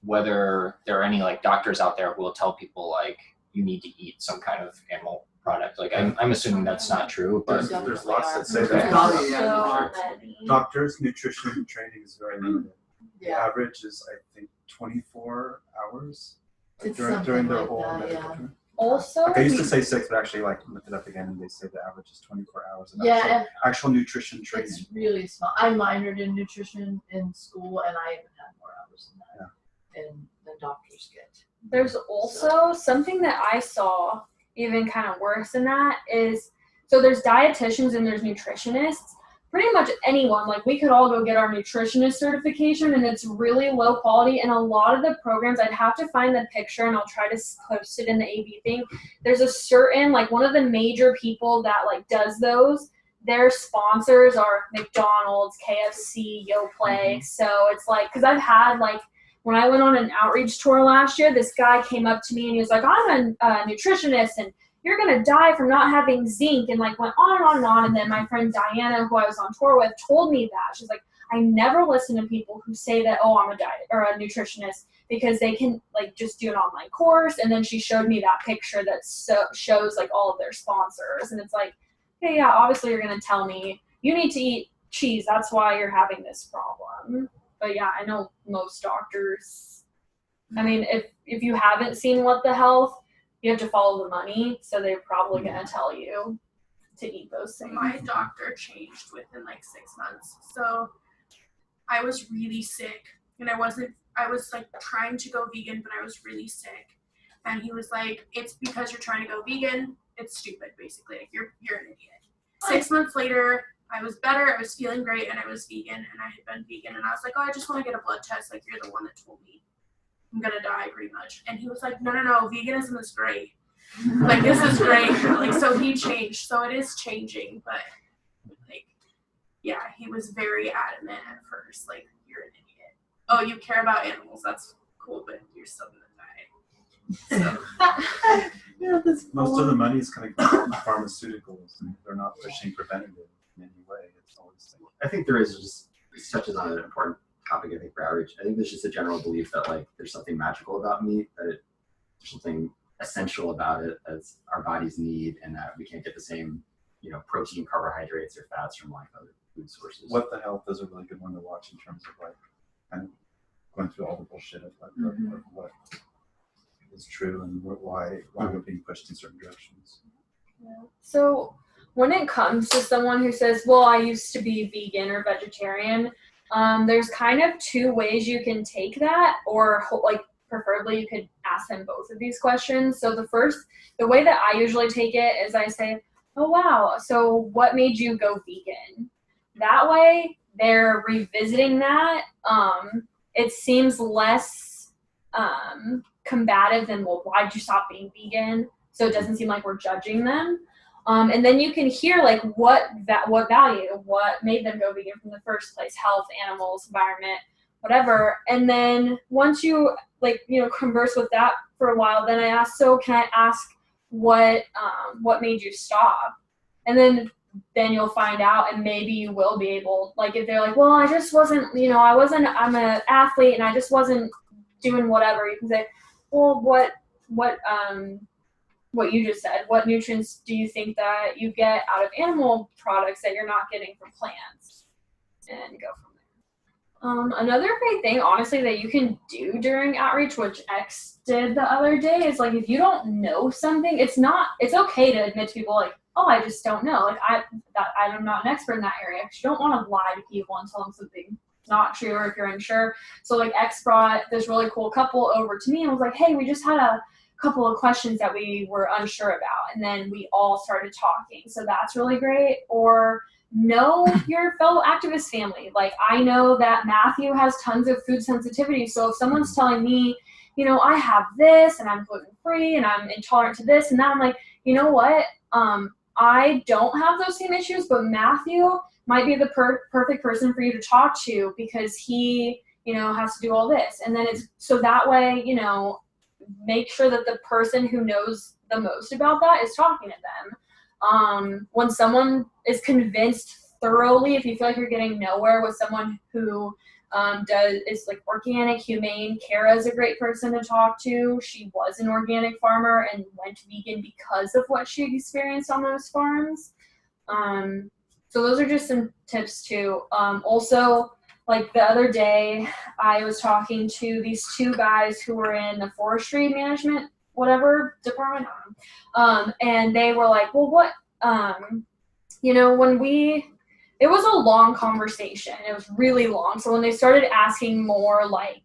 whether there are any like doctors out there who will tell people like you need to eat some kind of animal product? Like I'm assuming that's not true, but There's lots that say There's that. probably, So yeah, many. Doctors' nutrition training is very limited. The Yeah. average is, I think, 24 hours It's during something their like whole that, medical yeah. training. Also, Like I used to say 6, but actually like looked it up again and they say the average is 24 hours of Yeah, actual, and actual nutrition training. it's really small. I minored in nutrition in school, and I even had more hours than that, and the doctors get. there's also something that I saw even kind of worse than that is, so there's dietitians and there's nutritionists. Pretty much anyone, like we could all go get our nutritionist certification, and it's really low quality. And a lot of the programs, I'd have to find the picture and I'll try to post it in the AV thing. There's a certain, like one of the major people that like does those, their sponsors are McDonald's, KFC, YoPlay. So it's like, cause I've had like, when I went on an outreach tour last year, this guy came up to me and he was like, I'm a nutritionist and you're going to die from not having zinc, and like went on and on and on. And then my friend Diana, who I was on tour with, told me that. She's like, I never listen to people who say that, oh, I'm a diet or a nutritionist, because they can like just do an online course. And then she showed me that picture that shows like all of their sponsors. And it's like, hey, yeah, obviously you're going to tell me you need to eat cheese. That's why you're having this problem. But yeah, I know most doctors, I mean, if you haven't seen What the Health, you have to follow the money, so they're probably going to tell you to eat those things. My doctor changed within like 6 months. So I was really sick, and I was like trying to go vegan, but I was really sick. And he was like, it's because you're trying to go vegan. It's stupid, basically. Like, you're an idiot. 6 months later, I was better, I was feeling great, and I was vegan, and I had been vegan. And I was like, oh, I just want to get a blood test. Like, you're the one that told me I'm going to die pretty much. And he was like, no, veganism is great. Like, this is great. Like, so he changed. So it is changing, but like, yeah, he was very adamant at first. Like, you're an idiot. Oh, you care about animals. That's cool, but you're still going to die. So. Yeah, Most of the money is coming from pharmaceuticals, and they're not pushing preventative in any way. It's always like, I think there is just, this touches on an important topic, I think, for outreach. I think there's just a general belief that like there's something magical about meat, that there's something essential about it as our bodies need, and that we can't get the same, protein, carbohydrates, or fats from like other food sources. What the Health is a really good one to watch in terms of like kind of going through all the bullshit of like of what is true and why we're being pushed in certain directions. Yeah. So when it comes to someone who says, well, I used to be vegan or vegetarian, there's kind of 2 ways you can take that, or like preferably you could ask them both of these questions. So the way that I usually take it is I say, oh, wow, so what made you go vegan? That way they're revisiting that. It seems less combative than, well, why'd you stop being vegan? So it doesn't seem like we're judging them. And then you can hear like what value, what made them go vegan from the first place, health, animals, environment, whatever. And then once you converse with that for a while, then I ask, so can I ask what made you stop? And then you'll find out, and maybe you will be able, like if they're like, well, I just wasn't, I'm an athlete and I just wasn't doing whatever, you can say, well, what you just said, what nutrients do you think that you get out of animal products that you're not getting from plants? And go from there. Another great thing, honestly, that you can do during outreach, which X did the other day, is like if you don't know something, it's okay to admit to people like, oh, I just don't know. Like I'm not an expert in that area. Because you don't want to lie to people and tell them something not true or if you're unsure. So like X brought this really cool couple over to me and was like, hey, we just had a couple of questions that we were unsure about, and then we all started talking. So that's really great. Or know your fellow activist family. Like I know that Matthew has tons of food sensitivity. So if someone's telling me, you know, I have this and I'm gluten free and I'm intolerant to this and that, I'm like, you know what? I don't have those same issues, but Matthew might be the perfect person for you to talk to because he, you know, has to do all this. And then it's so that way, you know, make sure that the person who knows the most about that is talking to them. When someone is convinced thoroughly, if you feel like you're getting nowhere with someone who is like organic, humane, Kara is a great person to talk to. She was an organic farmer and went vegan because of what she experienced on those farms. So those are just some tips too. Also, like the other day, I was talking to these two guys who were in the forestry management, whatever department, and they were like, well, what, you know, it was a long conversation. It was really long. So when they started asking more like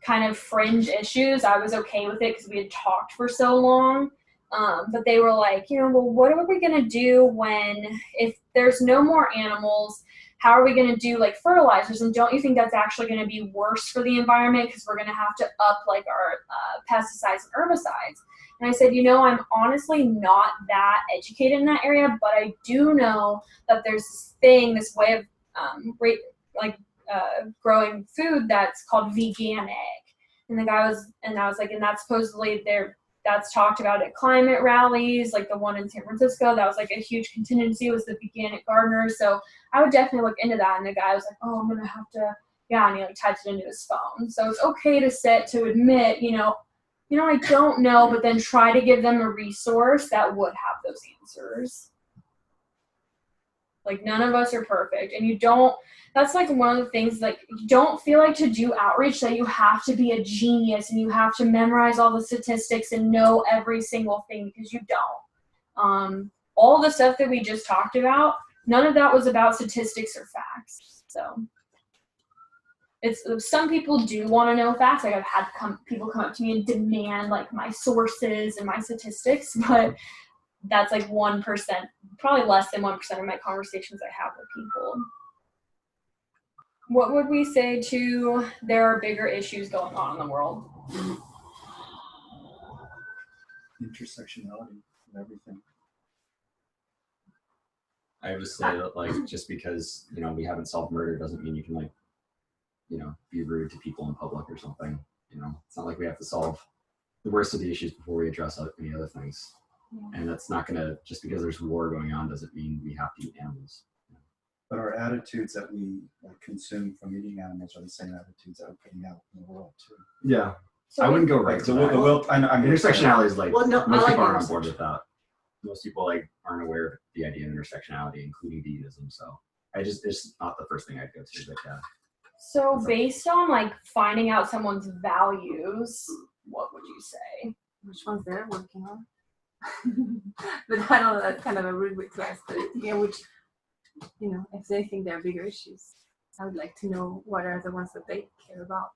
kind of fringe issues, I was okay with it because we had talked for so long. But they were like, you know, well, what are we going to do if there's no more animals? How are we going to do like fertilizers? And don't you think that's actually going to be worse for the environment because we're going to have to up like our pesticides and herbicides? And I said, you know, I'm honestly not that educated in that area, but I do know that there's this way of growing food that's called veganic. And I was like, and that's supposedly that's talked about at climate rallies, like the one in San Francisco. That was like a huge contingency, was the veganic gardeners. So I would definitely look into that. And the guy was like, oh, I'm going to have to, yeah. And he like typed it into his phone. So it's okay to admit, you know, I don't know, but then try to give them a resource that would have those answers. Like none of us are perfect. And that's like one of the things, like you don't feel like to do outreach that you have to be a genius and you have to memorize all the statistics and know every single thing, because you don't. All the stuff that we just talked about, none of that was about statistics or facts. So some people do want to know facts. Like I've had people come up to me and demand like my sources and my statistics, but that's like 1%, probably less than 1% of my conversations I have with people. What would we say to there are bigger issues going on in the world? Intersectionality of everything. I would just say that like just because, you know, we haven't solved murder doesn't mean you can like, you know, be rude to people in public or something. You know, it's not like we have to solve the worst of the issues before we address any other things. Yeah. And that's not gonna, just because there's war going on doesn't mean we have to eat animals. But our attitudes that we consume from eating animals are the same attitudes that we're putting out in the world too. Yeah. So I wouldn't go right to that. Intersectionality is like, most people aren't on board with that. Most people like aren't aware of the idea of intersectionality, including veganism. So it's not the first thing I'd go to, but yeah. So based on like finding out someone's values, what would you say? Which ones they're working on? But I don't know, that's kind of a rude way to ask, but yeah, which, you know, if they think there are bigger issues, I would like to know what are the ones that they care about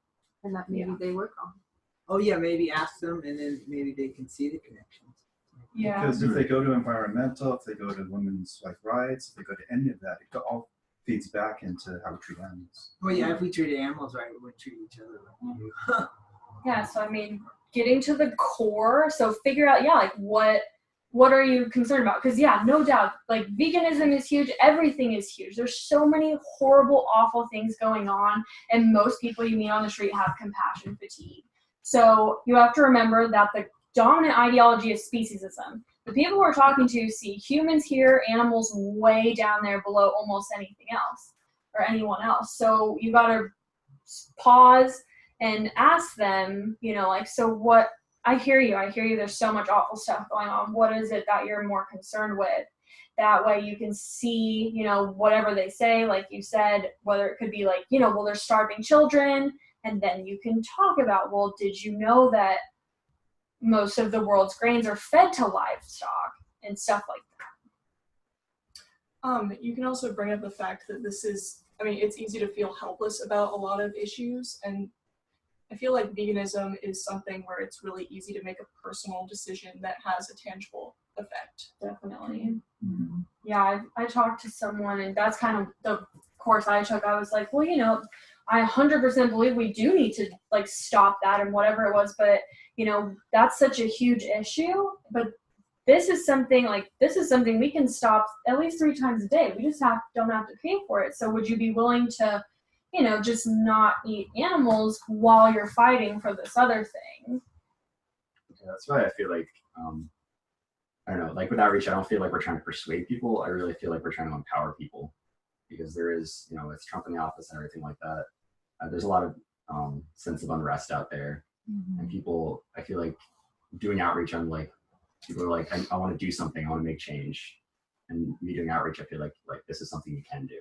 and that maybe they work on. Oh yeah, maybe ask them and then maybe they can see the connections. Yeah. Because if they go to environmental, if they go to women's rights, if they go to any of that, it all feeds back into how we treat animals. Well, yeah, if we treat animals right, we would treat each other right. Yeah, so I mean, getting to the core, so figure out, yeah, like what are you concerned about? Because yeah, no doubt, like veganism is huge, everything is huge. There's so many horrible, awful things going on, and most people you meet on the street have compassion fatigue. So you have to remember that the dominant ideology is speciesism. The people we're talking to see humans here, animals way down there below almost anything else or anyone else. So you gotta pause and ask them, you know, like, so what, I hear you, there's so much awful stuff going on. What is it that you're more concerned with? That way you can see, you know, whatever they say, like you said, whether it could be like, you know, well, there's starving children, and then you can talk about, well, did you know that most of the world's grains are fed to livestock and stuff like that. You can also bring up the fact that this is, I mean, it's easy to feel helpless about a lot of issues, and I feel like veganism is something where it's really easy to make a personal decision that has a tangible effect. Definitely. Yeah, I talked to someone, and that's kind of the course I took. I was like, well, you know, I 100% believe we do need to like stop that and whatever it was, but you know, that's such a huge issue. But this is something we can stop at least 3 times a day. We just don't have to pay for it. So would you be willing to, you know, just not eat animals while you're fighting for this other thing? Yeah, that's why I feel like, I don't know, like with outreach, I don't feel like we're trying to persuade people. I really feel like we're trying to empower people, because there is, you know, with Trump in the office and everything like that, there's a lot of sense of unrest out there. And people, I feel like doing outreach, I'm like, people are like, I want to do something, I want to make change. And me doing outreach, I feel like this is something you can do.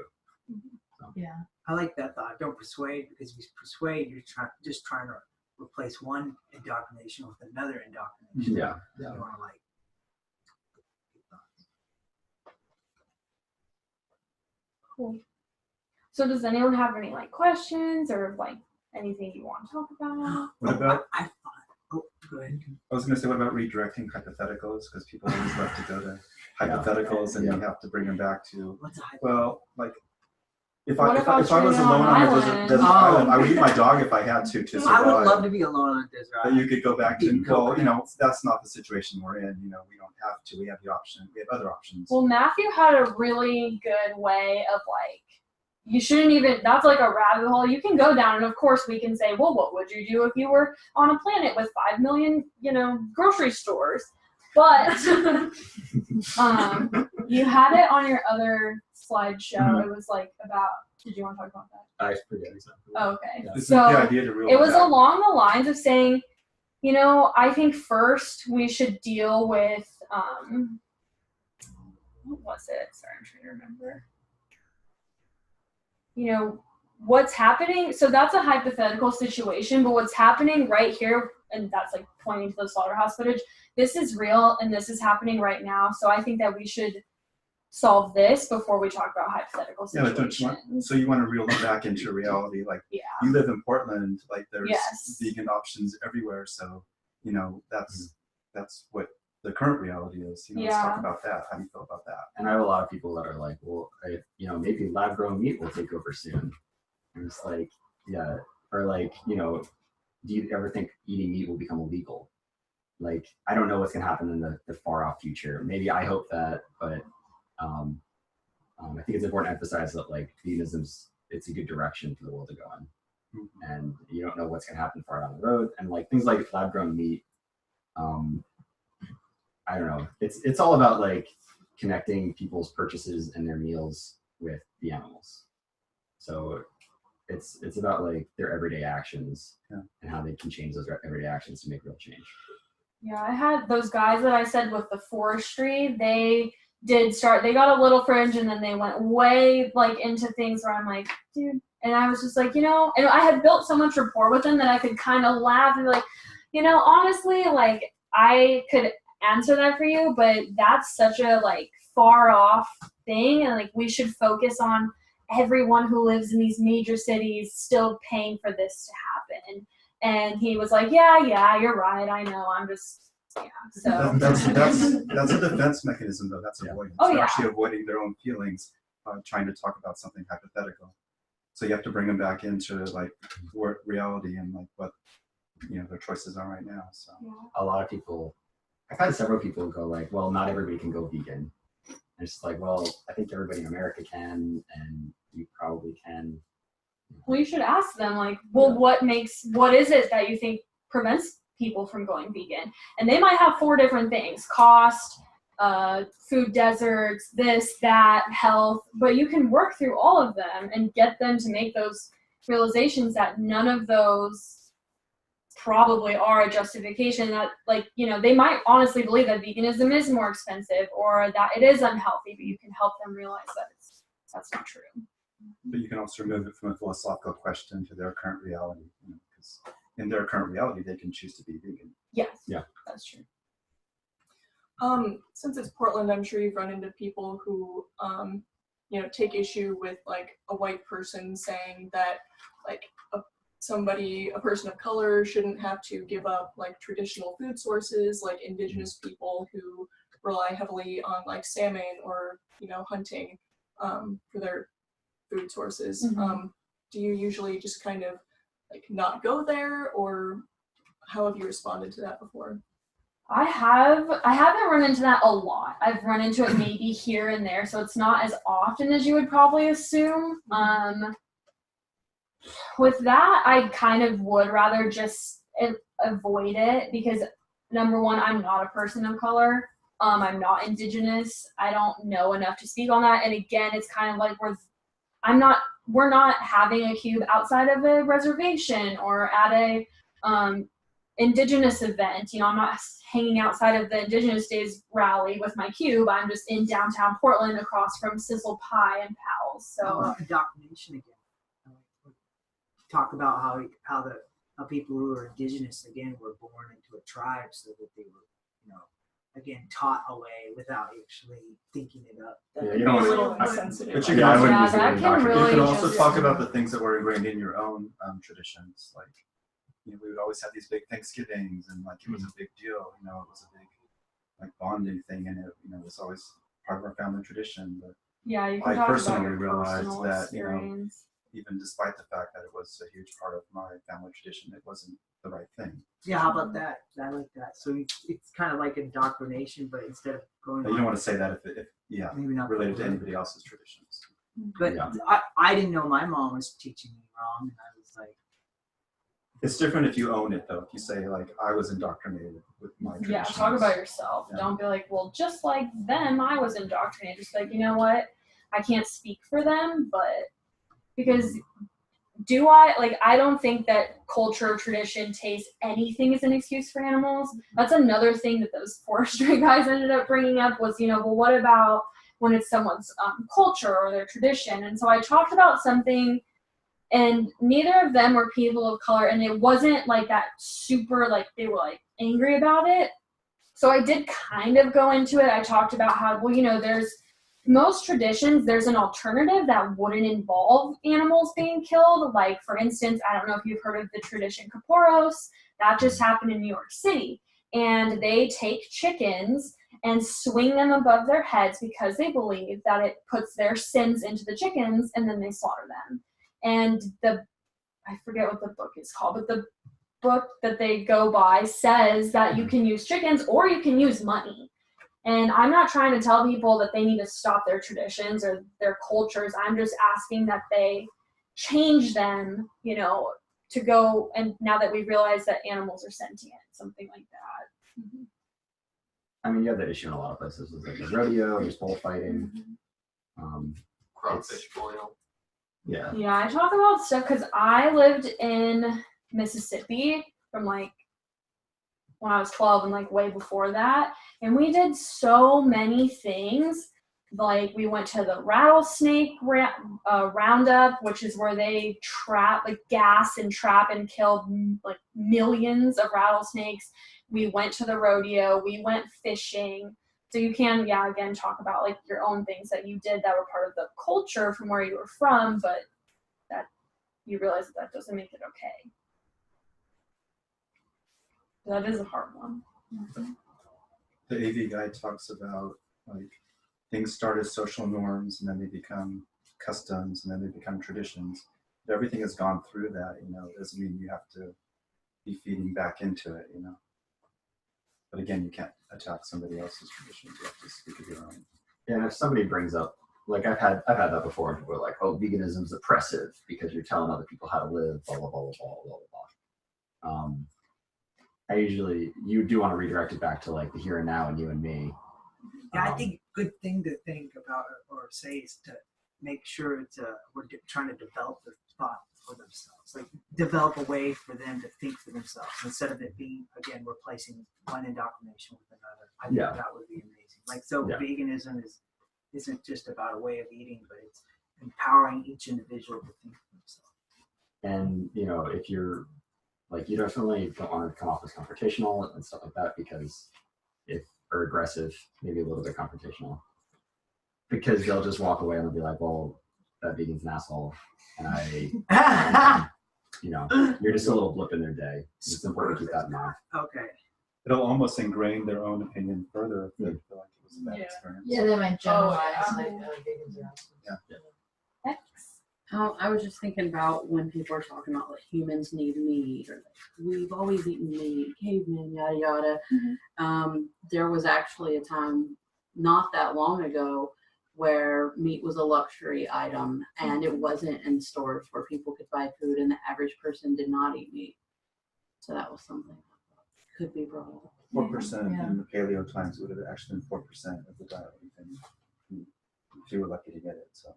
So. Yeah. I like that thought. Don't persuade, because if you persuade, you're just trying to replace one indoctrination with another indoctrination. Yeah. You want to like. Cool. So does anyone have any like questions or like anything you want to talk about? What about? I thought. Oh, go ahead. I was going to say, what about redirecting hypotheticals? Because people always love to go to hypotheticals, and you have to bring them back to. What's a hypothetical? Well, like if What I about was alone treating on on a island? desert island, I would eat my dog if I had to survive. I would love to be alone on a desert But island. you could go back to, Eating well, you know, coconuts. that's not the situation we're in. You know, we don't have to. We have the option. We have other options. Well, Matthew had a really good way of like, you shouldn't even, that's like a rabbit hole you can go down. And of course we can say, well, what would you do if you were on a planet with 5 million, you know, grocery stores? But you had it on your other slideshow. It was like about, did you want to talk about that? I forget exactly. Oh, okay. Yeah. This is So the idea to really it was back. along the lines of saying, you know, I think first we should deal with, what was it? Sorry, I'm trying to remember. You know, what's happening. So that's a hypothetical situation, but what's happening right here, and that's like pointing to the slaughterhouse footage, this is real and this is happening right now. So I think that we should solve this before we talk about hypothetical Yeah, but situations. don't you want, so you want to reel it back into reality. Like Yeah. you live in Portland, like there's Yes. vegan options everywhere. So, you know, that's what the current reality is. You know, let's Yeah. talk about that. How do you feel about that? And I have a lot of people that are like, well, you know, maybe lab grown meat will take over soon. And it's like, yeah, or like, you know, do you ever think eating meat will become illegal? Like, I don't know what's gonna happen in the far off future. Maybe I hope that, but I think it's important to emphasize that like veganism's, it's a good direction for the world to go in. And you don't know what's gonna happen far down the road. And like things like lab grown meat, I don't know. It's all about like connecting people's purchases and their meals with the animals. So it's about like their everyday actions and how they can change those everyday actions to make real change. Yeah, I had those guys that I said with the forestry, they got a little fringe and then they went way like into things where I'm like, dude, and I was just like, you know, and I had built so much rapport with them that I could kind of laugh and be like, you know, honestly, like I could answer that for you, but that's such a like far off thing, and like we should focus on everyone who lives in these major cities still paying for this to happen. And he was like, yeah, you're right, I know, I'm just, yeah, so. That's a defense mechanism, though. That's avoidance. Oh, They're yeah. actually avoiding their own feelings, trying to talk about something hypothetical. So you have to bring them back into like reality and like what, you know, their choices are right now. So A lot of people, I've had several people go like, well, not everybody can go vegan. And it's just like, well, I think everybody in America can, and you probably can. Well, you should ask them, like, well, what is it that you think prevents people from going vegan? And they might have 4 different things: cost, food deserts, this, that, health. But you can work through all of them and get them to make those realizations that none of those probably are a justification that, like, you know, they might honestly believe that veganism is more expensive or that it is unhealthy, but you can help them realize that that's not true. But you can also remove it from a philosophical question to their current reality, because in their current reality, they can choose to be vegan. Yes. Yeah. That's true. Since it's Portland, I'm sure you've run into people who, you know, take issue with like a white person saying that like a person of color shouldn't have to give up like traditional food sources, like indigenous people who rely heavily on like salmon or, you know, hunting for their food sources. Mhm. Do you usually just kind of like not go there, or how have you responded to that before? I haven't run into that a lot. I've run into it maybe here and there, so it's not as often as you would probably assume. With that, I kind of would rather just avoid it because, number one, I'm not a person of color. I'm not indigenous. I don't know enough to speak on that. And again, it's kind of like we're not having a cube outside of a reservation or at a indigenous event. You know, I'm not hanging outside of the Indigenous Days rally with my cube. I'm just in downtown Portland across from Sizzle Pie and Pals. So indoctrination again. Talk about how people who are indigenous again were born into a tribe so that they were, you know, again taught away without actually thinking about. Yeah, Be a little insensitive. But you Yeah, I can, wouldn't yeah, use it that in can indoctrination. really you can also just- talk about the things that were ingrained in your own traditions. Like, you know, we would always have these big Thanksgivings, and like it was a big deal. You know, it was a big like bonding thing, and it, you know, was always part of our family tradition. But yeah, you can I talk personally about your realized personal that, you know, experience. even despite the fact that it was a huge part of my family tradition, it wasn't the right thing. Yeah, how about that? I like that. So it's kind of like indoctrination, but instead of going, But you don't want to say that if maybe not related to anybody else's traditions. But Yeah. I didn't know my mom was teaching me wrong, and I was like, It's different if you own it, though. If you say like I was indoctrinated with my traditions. Yeah, talk about yourself. Yeah. Don't be like, well, just like them, I was indoctrinated. Just like, you know what? I can't speak for them, but because I don't think that culture or tradition takes anything as an excuse for animals. That's another thing that those forestry guys ended up bringing up was, you know, well, what about when it's someone's culture or their tradition? And so I talked about something, and neither of them were people of color, and it wasn't like that super, like, they were like angry about it. So I did kind of go into it. I talked about how, well, you know, most traditions, there's an alternative that wouldn't involve animals being killed. Like, for instance, I don't know if you've heard of the tradition Kaporos. That just happened in New York City. And they take chickens and swing them above their heads because they believe that it puts their sins into the chickens, and then they slaughter them. And I forget what the book is called, but the book that they go by says that you can use chickens or you can use money. And I'm not trying to tell people that they need to stop their traditions or their cultures. I'm just asking that they change them, you know, to go, and now that we realize that animals are sentient, something like that. Mm-hmm. I mean, you have that issue in a lot of places. There's like the rodeo, there's bullfighting. Crawfish boil. Yeah. Yeah, I talk about stuff because I lived in Mississippi from like when I was 12 and like way before that. And we did so many things. Like we went to the rattlesnake roundup, which is where they gas and trap and killed like millions of rattlesnakes. We went to the rodeo. We went fishing. So you can, again, talk about like your own things that you did that were part of the culture from where you were from, but that you realize that doesn't make it okay. That is a hard one. The AV guide talks about like things start as social norms and then they become customs and then they become traditions. If everything has gone through that, you know, it doesn't mean you have to be feeding back into it, you know. But again, you can't attack somebody else's traditions. You have to speak of your own. Yeah, and if somebody brings up, like I've had that before, and people are like, "Oh, veganism's oppressive because you're telling other people how to live." Blah blah blah blah blah blah blah. You do want to redirect it back to like the here and now and you and me. Yeah, I think a good thing to think about or say is to make sure we're trying to develop the thought for themselves. Like develop a way for them to think for themselves instead of it being, again, replacing one indoctrination with another. I think Yeah. that would be amazing. Like, so Yeah. veganism isn't just about a way of eating, but it's empowering each individual to think for themselves. And, you know, if you're like, you definitely don't want to come off as confrontational and stuff like that, because or aggressive, maybe a little bit confrontational, because they'll just walk away and they'll be like, well, that vegan's an asshole. And you know, you're just a little blip in their day. It's important to keep that in mind. Okay. It'll almost ingrain their own opinion further if they feel like it was a bad Yeah. experience. Yeah, they might generalize yeah. like vegans are assholes. Yeah. X. Oh, I was just thinking about when people are talking about like humans need meat or like we've always eaten meat, cavemen, yada yada. There was actually a time not that long ago where meat was a luxury item and it wasn't in stores where people could buy food and the average person did not eat meat. So that was something that could be brought up. 4% Yeah. in the paleo times would have actually been 4% of the diet if you were lucky to get it. So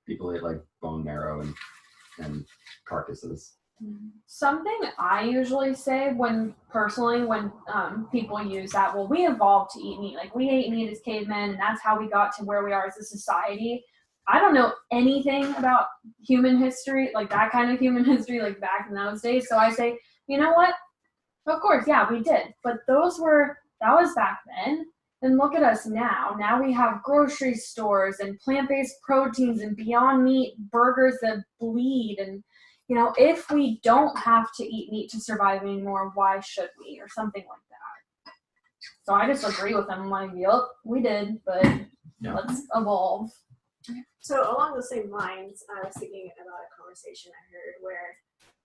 People eat like bone marrow and carcasses. Something I usually say when people use that, well, we evolved to eat meat. Like, we ate meat as cavemen, and that's how we got to where we are as a society. I don't know anything about human history, like that kind of human history, like back in those days. So I say, you know what? Of course, yeah, we did. But that was back then. And look at us now. Now we have grocery stores and plant-based proteins and Beyond Meat burgers that bleed. And, you know, if we don't have to eat meat to survive anymore, why should we? Or something like that. So I just agree with them. I'm like, yep, we did, but let's evolve. So along the same lines, I was thinking about a conversation I heard where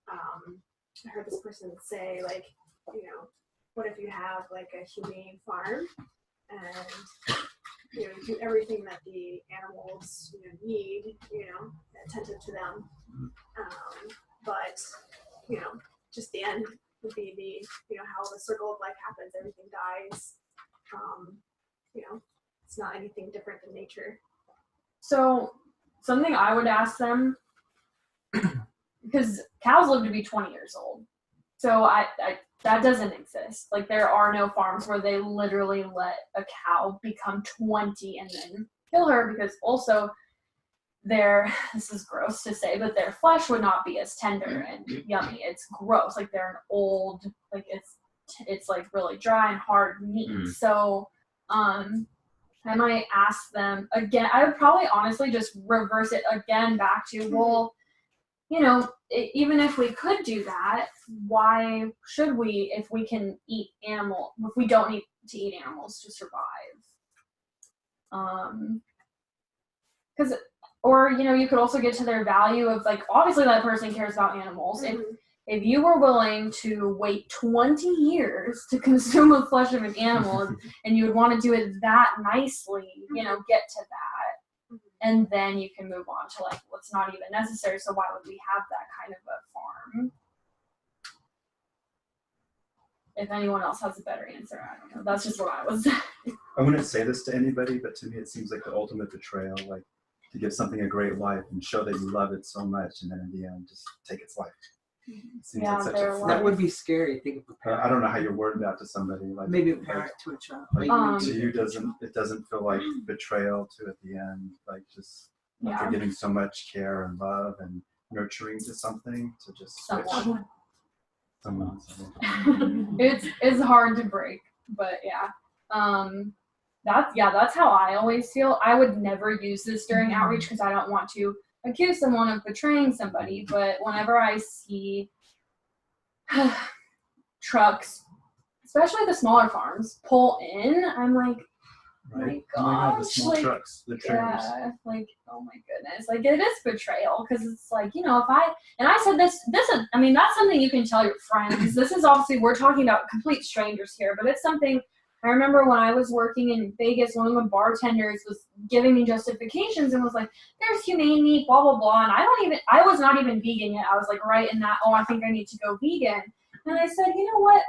I heard this person say, like, you know, what if you have like a humane farm and you know, do everything that the animals need, you know, attentive to them, but you know, just the end would be how the circle of life happens. Everything dies. You know, it's not anything different than nature. So something I would ask them, because cows live to be 20 years old. So I that doesn't exist. Like, there are no farms where they literally let a cow become 20 and then kill her, because also this is gross to say, but their flesh would not be as tender and yummy. It's gross. Like, they're an old, like, it's like really dry and hard meat. So I might ask them again. I would probably honestly just reverse it again back to, well, you know, even if we could do that, why should we, if we can eat if we don't need to eat animals to survive? Or, you know, you could also get to their value of, like, obviously that person cares about animals. If you were willing to wait 20 years to consume the flesh of an animal and you would want to do it that nicely, you know, get to that. And then you can move on to, like, what's not even necessary. So why would we have that kind of a farm? If anyone else has a better answer, I don't know. That's just what I was. I wouldn't say this to anybody, but to me it seems like the ultimate betrayal, like to give something a great life and show that you love it so much, and then in the end just take its life. It seems like such a That would be scary. Think of a parent. I don't know how you word that to somebody. Like, Maybe a parent to a child. Like, to you, it doesn't feel like betrayal to at the end, like just after giving so much care and love and nurturing to something, to just switch someone. It's hard to break, but that's how I always feel. I would never use this during outreach because I don't want to accuse someone of betraying somebody, but whenever I see trucks, especially the smaller farms, pull in, I'm like, Right? oh Oh my God, the gosh, small like, trucks, the trailers. yeah, like, oh my goodness, like, it is betrayal, because it's like, you know, I said this is, I mean, that's something you can tell your friends. This is obviously, we're talking about complete strangers here, but it's something. I remember when I was working in Vegas, one of the bartenders was giving me justifications and was like, there's humane meat, blah, blah, blah. And I was not even vegan yet. I was like, right in that, oh, I think I need to go vegan. And I said, you know what?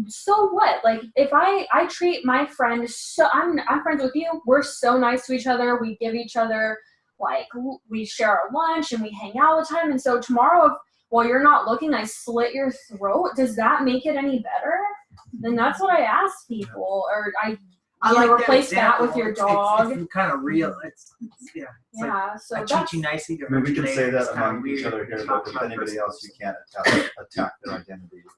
So what? Like, if I treat my friend, so I'm friends with you. We're so nice to each other. We give each other like we share our lunch and we hang out all the time. And so tomorrow, while you're not looking, I slit your throat. Does that make it any better? Then that's what I ask people. Or I like replace that with your dog. It's kind of real. It's yeah. So I treat you nicely. I mean, we can say that It's kinda among each weird other to here, talk but with about anybody personal else, you can't attack their identity or.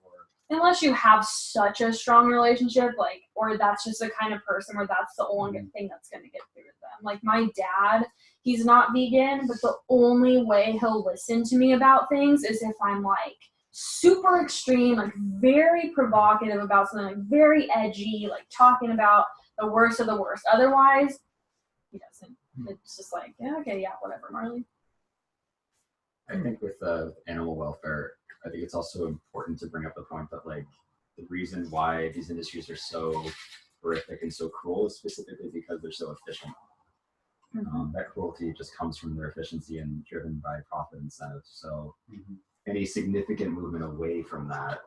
Unless you have such a strong relationship, like, or that's just the kind of person where that's the only thing that's going to get through to them. Like my dad, he's not vegan, but the only way he'll listen to me about things is if I'm like super extreme, like very provocative about something, like very edgy, like talking about the worst of the worst. Otherwise, he doesn't. It's just like, yeah, okay, yeah, whatever, Marley. I think with animal welfare, I think it's also important to bring up the point that like the reason why these industries are so horrific and so cruel is specifically because they're so efficient. That cruelty just comes from their efficiency and driven by profit incentives. So any significant movement away from that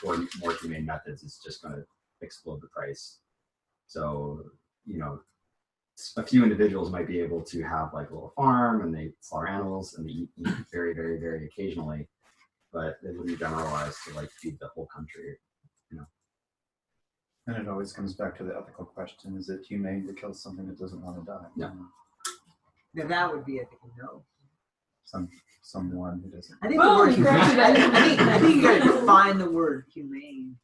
toward more humane methods is just going to explode the price. So, you know, a few individuals might be able to have like a little farm and they slaughter animals and they eat very, very, very occasionally, but they wouldn't generalize to like feed the whole country, you know. And it always comes back to the ethical question: is it humane to kill something that doesn't want to die? Yeah. Now that would be, I think, no. Someone who doesn't. I think the word humane. I think you gotta define the word humane.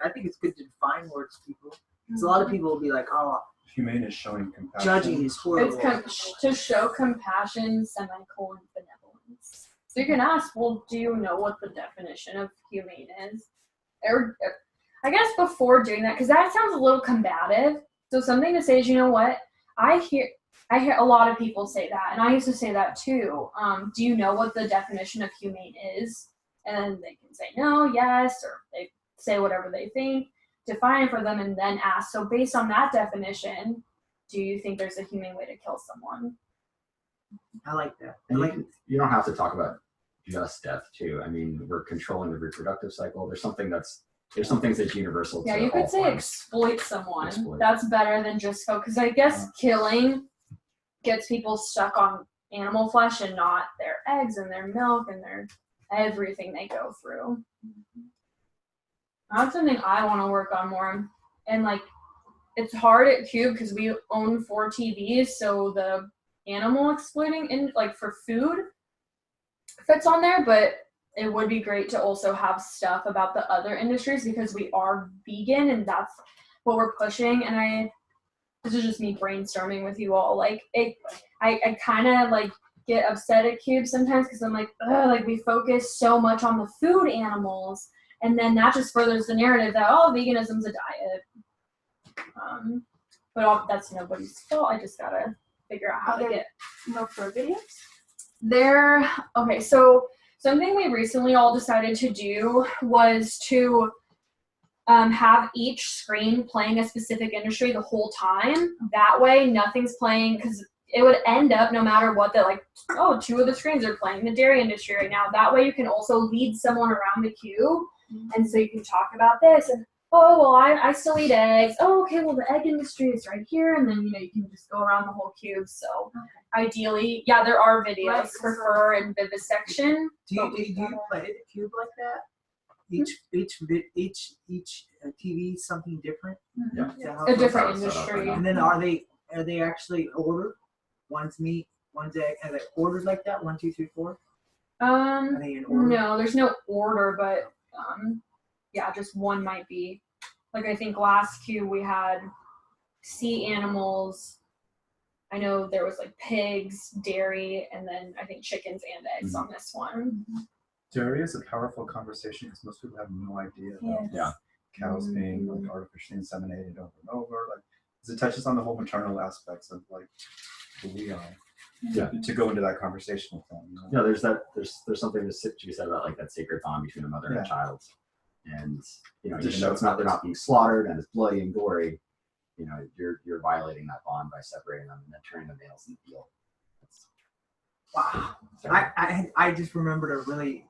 I think it's good to define words to people. Because a lot of people will be like, "Oh, humane is showing compassion. Judging is horrible." It's to show compassion, benevolence. So you can ask, well, do you know what the definition of humane is? Or I guess before doing that, because that sounds a little combative. So something to say is, you know what? I hear a lot of people say that, and I used to say that too. Do you know what the definition of humane is? And they can say no, yes, or they say whatever they think. Define it for them, and then ask. So based on that definition, do you think there's a humane way to kill someone? I like that. And you don't have to talk about just death too. I mean, we're controlling the reproductive cycle. There's some things that's universal. Yeah, to you could all say forms. exploit someone. Exploit. That's better than just because I guess killing gets people stuck on animal flesh and not their eggs and their milk and their everything they go through. That's something I want to work on more. And like, it's hard at Cube because we own 4 TVs, so the animal exploiting in like for food fits on there, but it would be great to also have stuff about the other industries because we are vegan and that's what we're pushing. And this is just me brainstorming with you all. Like I kind of like get upset at Cube sometimes because I'm like, ugh, like we focus so much on the food animals, and then that just furthers the narrative that veganism's a diet. But that's nobody's fault. I just gotta figure out how to get no fur videos. Okay, so something we recently all decided to do was to have each screen playing a specific industry the whole time. That way nothing's playing, because it would end up no matter what that 2 of the screens are playing the dairy industry right now. That way you can also lead someone around the cube, and so you can talk about this and I still eat eggs. Oh, okay, well the egg industry is right here, and then you can just go around the whole cube. So ideally, yeah, there are videos for fur and vivisection. Do you play the cube like that? Each TV is something different. Yeah. A different industry. And then are they actually ordered? One's meat, one's egg. Are they ordered like that? 1, 2, 3, 4. Are they in order? No, there's no order, but yeah, just one might be. Like I think last cube we had sea animals. I know there was like pigs, dairy, and then I think chickens and eggs on this one. Dairy is a powerful conversation because most people have no idea about cows being like artificially inseminated over and over. Like, because it touches on the whole maternal aspects of like who we are. Yeah. To go into that conversation with them. Yeah, there's something to be said about like that sacred bond between a mother and a child, and even though they're not being slaughtered and it's bloody and gory, you're violating that bond by separating them and then turning the males in the field. Wow. I just remembered a really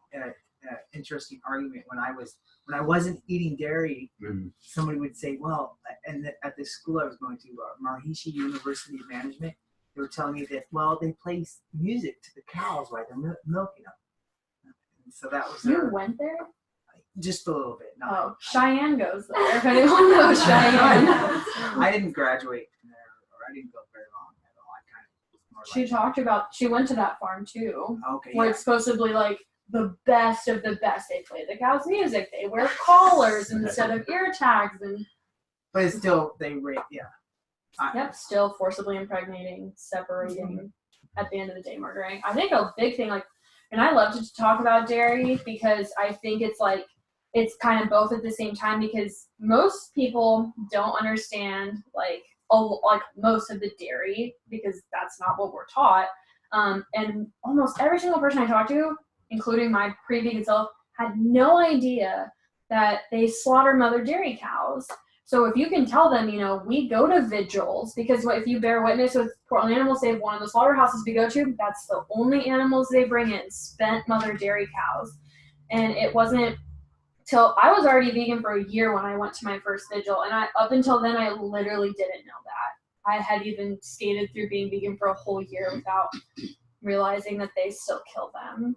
interesting argument when I wasn't eating dairy. Somebody would say, well, and at the school I was going to, Maharishi University of Management, they were telling me that, well, they play music to the cows while they're milking them. And so that was You went there? just a little bit. Not, Oh, Cheyenne goes there. If anyone knows Cheyenne. I didn't graduate from there, or I didn't go very long at all. I kind of more She like, talked about, she went to that farm too, okay, where yeah. it's supposedly like the best of the best. They play the cows' music. They wear collars instead of ear tags, and But it's still, they rate, yeah. yep, still forcibly impregnating, separating, at the end of the day, murdering. I think a big thing, like, and I love to talk about dairy because I think it's like, it's kind of both at the same time, because most people don't understand like most of the dairy, because that's not what we're taught. And almost every single person I talked to, including my pre-vegan self, had no idea that they slaughter mother dairy cows. So if you can tell them, you know, we go to vigils, because if you bear witness with Portland Animal Save, one of the slaughterhouses we go to, that's the only animals they bring in, spent mother dairy cows. And it wasn't till I was already vegan for a year when I went to my first vigil, and up until then I literally didn't know that. I had even skated through being vegan for a whole year without realizing that they still kill them.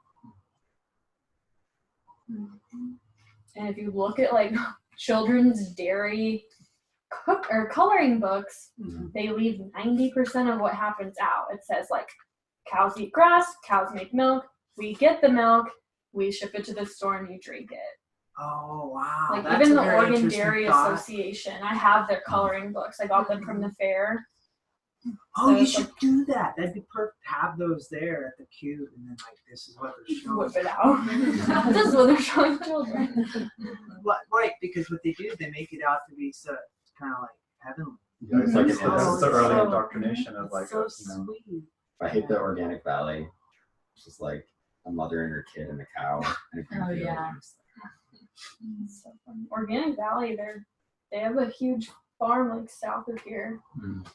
And if you look at like children's dairy coloring books, they leave 90% of what happens out. It says like cows eat grass, cows make milk, we get the milk, we ship it to the store and you drink it. Oh, wow. Like That's even a the very Oregon interesting Dairy thought. Association, I have their coloring books. I got them from the fair. Oh, So you it's should like, do that. That'd be perfect. Have those there at the cube, and then like this is what they're showing. whip it out. This is what they're showing children. Right, because what they do, they make it out to be so kind of like heavenly. Yeah, it's like Mhm. it's the early so- indoctrination of like, so you know, sweet. I hate the Organic Valley. It's just like a mother and her kid and a cow. And a Oh, grandkid. yeah. So fun. Organic Valley, they have a huge farm like south of here. Mm.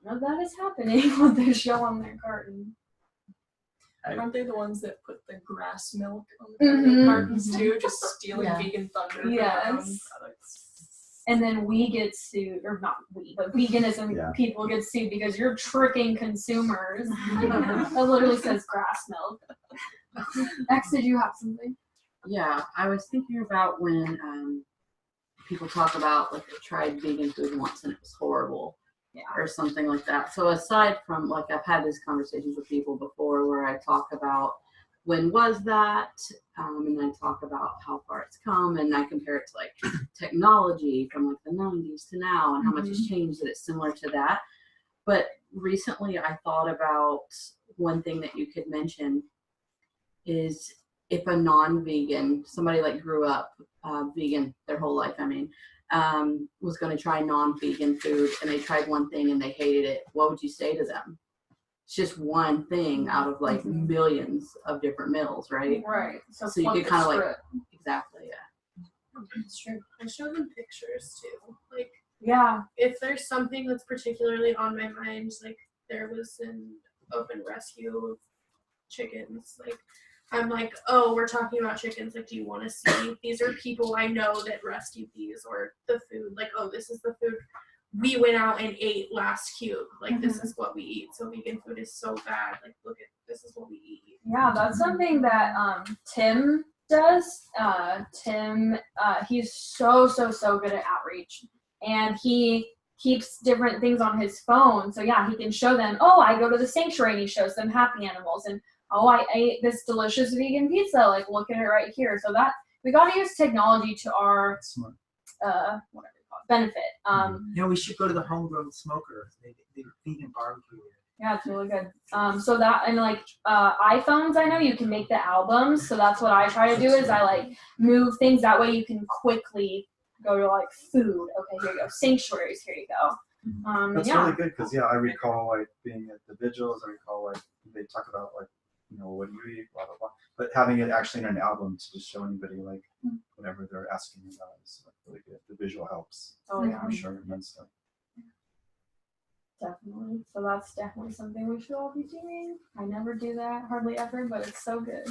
None of that is happening what they show on their carton. Aren't they the ones that put the grass milk on the Mhm. cartons too? Just stealing Yeah. vegan thunder for Yes. their own products. And then we get sued, or not we, but veganism Yeah. people get sued because you're tricking consumers. That literally says grass milk. X, did you have something? Yeah, I was thinking about when people talk about like they tried vegan food once and it was horrible, or something like that. So aside from like I've had these conversations with people before where I talk about when was that, and I talk about how far it's come, and I compare it to like technology from like the 90s to now and how much has changed, that it's similar to that. But recently I thought about one thing that you could mention is if a non-vegan, somebody like grew up vegan their whole life, was going to try non-vegan food and they tried one thing and they hated it, what would you say to them? It's just one thing out of like millions of different meals, right? Right. So you could kind of like, exactly, yeah. It's true. I show them pictures too. Like Yeah. if there's something that's particularly on my mind, like there was an open rescue of chickens, like I'm like, oh, we're talking about chickens, like do you want to see, these are people I know that rescued these, or the food, like, oh, this is the food we went out and ate last cube, like this is what we eat, so vegan food is so bad, like look at, this is what we eat. Yeah, that's something that Tim does. Tim, he's so good at outreach, and he keeps different things on his phone. So yeah, he can show them, oh, I go to the sanctuary, and he shows them happy animals, and oh, I ate this delicious vegan pizza, like look at it right here. So that we got to use technology to our whatever you call it, benefit. Yeah, we should go to the homegrown smoker. They vegan barbecue. Yeah, it's really good. So that, and like iPhones, I know you can make the albums. So that's what I try to do, is I like move things that way you can quickly go to like food. Okay, here you go. Sanctuaries, here you go. That's yeah. really good because I recall like being at the vigils. I recall like they talk about like, you know, what do you eat, blah blah blah. But having it actually in an album to just show anybody like whatever they're asking about is like really good. The visual helps. Oh yeah. I'm sure immensely. Definitely. So that's definitely something we should all be doing. I never do that, hardly ever, but it's so good.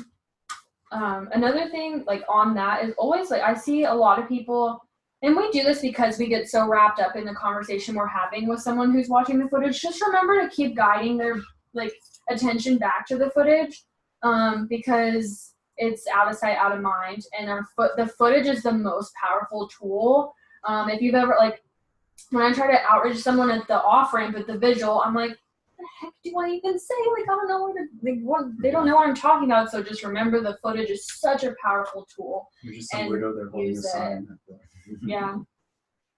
Another thing like on that is always like I see a lot of people, and we do this because we get so wrapped up in the conversation we're having with someone who's watching the footage. Just remember to keep guiding their attention back to the footage, because it's out of sight, out of mind, and the footage is the most powerful tool. If you've ever when I try to outreach someone at the off ramp with the visual, I'm like, what the heck do I even say? I don't know they don't know what I'm talking about. So just remember, the footage is such a powerful tool. You're just some weirdo there holding a sign. Yeah.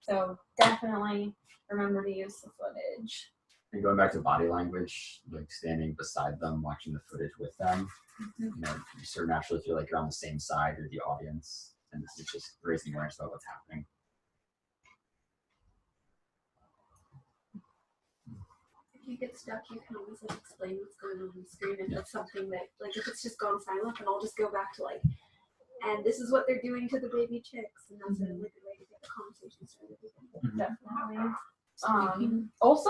So definitely remember to use the footage. And going back to body language, standing beside them, watching the footage with them, you sort of naturally feel like you're on the same side, you're the audience, and this is just raising awareness about what's happening. If you get stuck, you can always explain what's going on the screen. If it's something that, if it's just gone silent, then I'll just go back to and this is what they're doing to the baby chicks, and that's a good way to get the conversation started. Definitely. Also,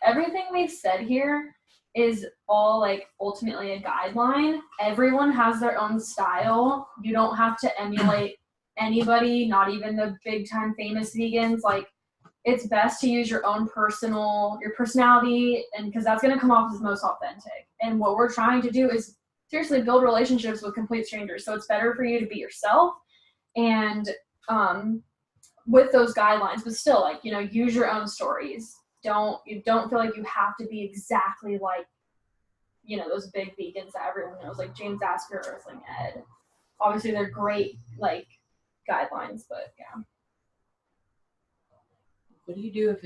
everything we've said here is all ultimately a guideline. Everyone has their own style. You don't have to emulate anybody, not even the big time famous vegans. It's best to use your personality, and because that's going to come off as most authentic. And what we're trying to do is seriously build relationships with complete strangers. So it's better for you to be yourself and with those guidelines, but still use your own stories. Don't feel like you have to be exactly those big vegans that everyone knows, like James Asker or Earthling Ed. Obviously they're great guidelines, but yeah. What do you do if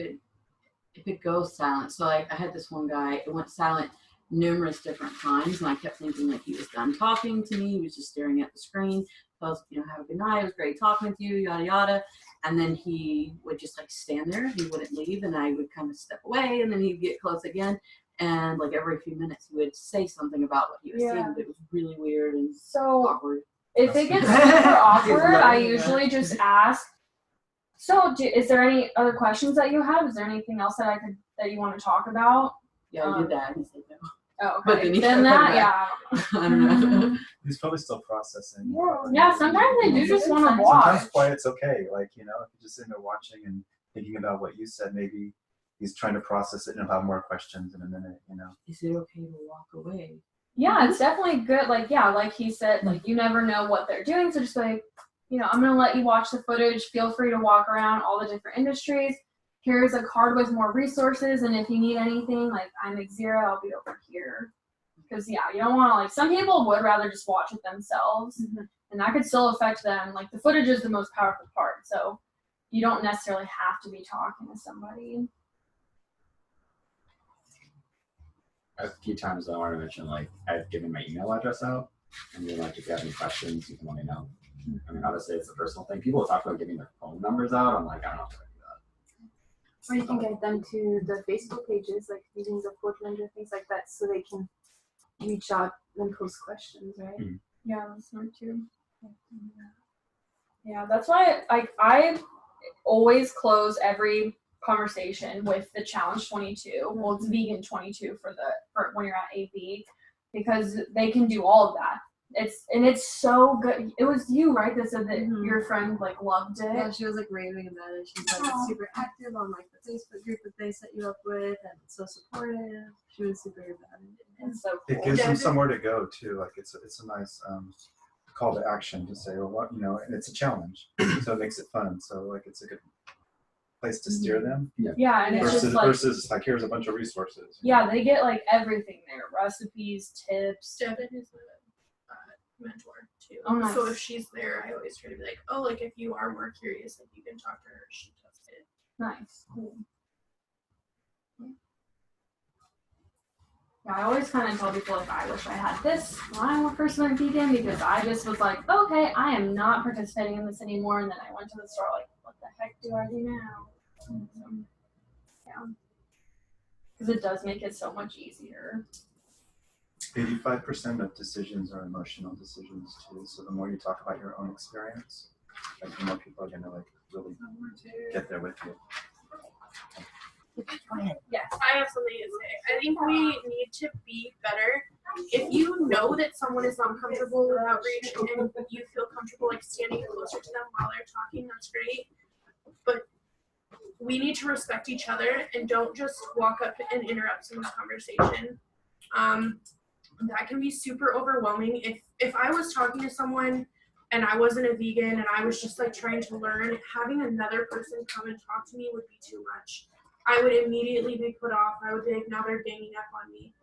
it goes silent? So I had this one guy, it went silent numerous different times, and I kept thinking he was done talking to me. He was just staring at the screen. So I was, have a good night. It was great talking with you, yada yada. And then he would just stand there. He wouldn't leave, and I would kind of step away, and then he'd get close again. And every few minutes, he would say something about what he was seeing. But it was really weird and so awkward. If it gets super awkward, I usually just ask. So, is there any other questions that you have? Is there anything else that you want to talk about? Yeah, I did that. He said no. Oh, okay. But then that, yeah. I don't know. He's probably still processing. Yeah, sometimes they do just want to watch. Sometimes quiet's okay. If you're just sitting there watching and thinking about what you said, maybe he's trying to process it and he'll have more questions in a minute, Is it okay to walk away? Yeah, it's definitely good. Like he said, you never know what they're doing. So just I'm going to let you watch the footage. Feel free to walk around all the different industries. Here's a card with more resources, and if you need anything, I'm Xera, I'll be over here. Because, you don't want to, some people would rather just watch it themselves, and that could still affect them. The footage is the most powerful part, so you don't necessarily have to be talking to somebody. A few times I want to mention, I've given my email address out, and then, if you have any questions, you can let me know. Obviously, it's a personal thing. People talk about giving their phone numbers out. I'm I don't know if I do that. Or you can get them to the Facebook pages, Vegans of Portland or things like that, so they can reach out and post questions, right? Mm-hmm. Yeah, that's smart too. Yeah, that's why I always close every conversation with the challenge 22. Well, it's vegan 22 for when you're at AB, because they can do all of that. It's so good. It was you, right, that said that your friend loved it. Yeah, she was raving about it. She's super active on the Facebook group that they set you up with, and so supportive. She was super about it. And so it gives them somewhere to go too. It's a nice call to action to say, well, and it's a challenge, so it makes it fun. So it's a good place to steer them. Yeah, and versus, it's just versus here's a bunch of resources. Yeah, they get everything there: recipes, tips. Devin is a mentor too. Oh, nice. So if she's there, I always try to be if you are more curious, you can talk to her. She does it. Nice. Cool. Yeah, I always kind of tell people I wish I had this when I first went vegan, because I just was okay, I am not participating in this anymore. And then I went to the store what the heck do I do now? Yeah, because it does make it so much easier. 85% of decisions are emotional decisions too. So the more you talk about your own experience, the more people are gonna really get there with you. Yes, I have something to say. I think we need to be better. If you know that someone is uncomfortable with outreach and you feel comfortable standing closer to them while they're talking, that's great. but we need to respect each other and don't just walk up and interrupt someone's conversation. That can be super overwhelming. If I was talking to someone and I wasn't a vegan and I was just like trying to learn, having another person come and talk to me would be too much. I would immediately be put off. I would be like, now they're ganging up on me.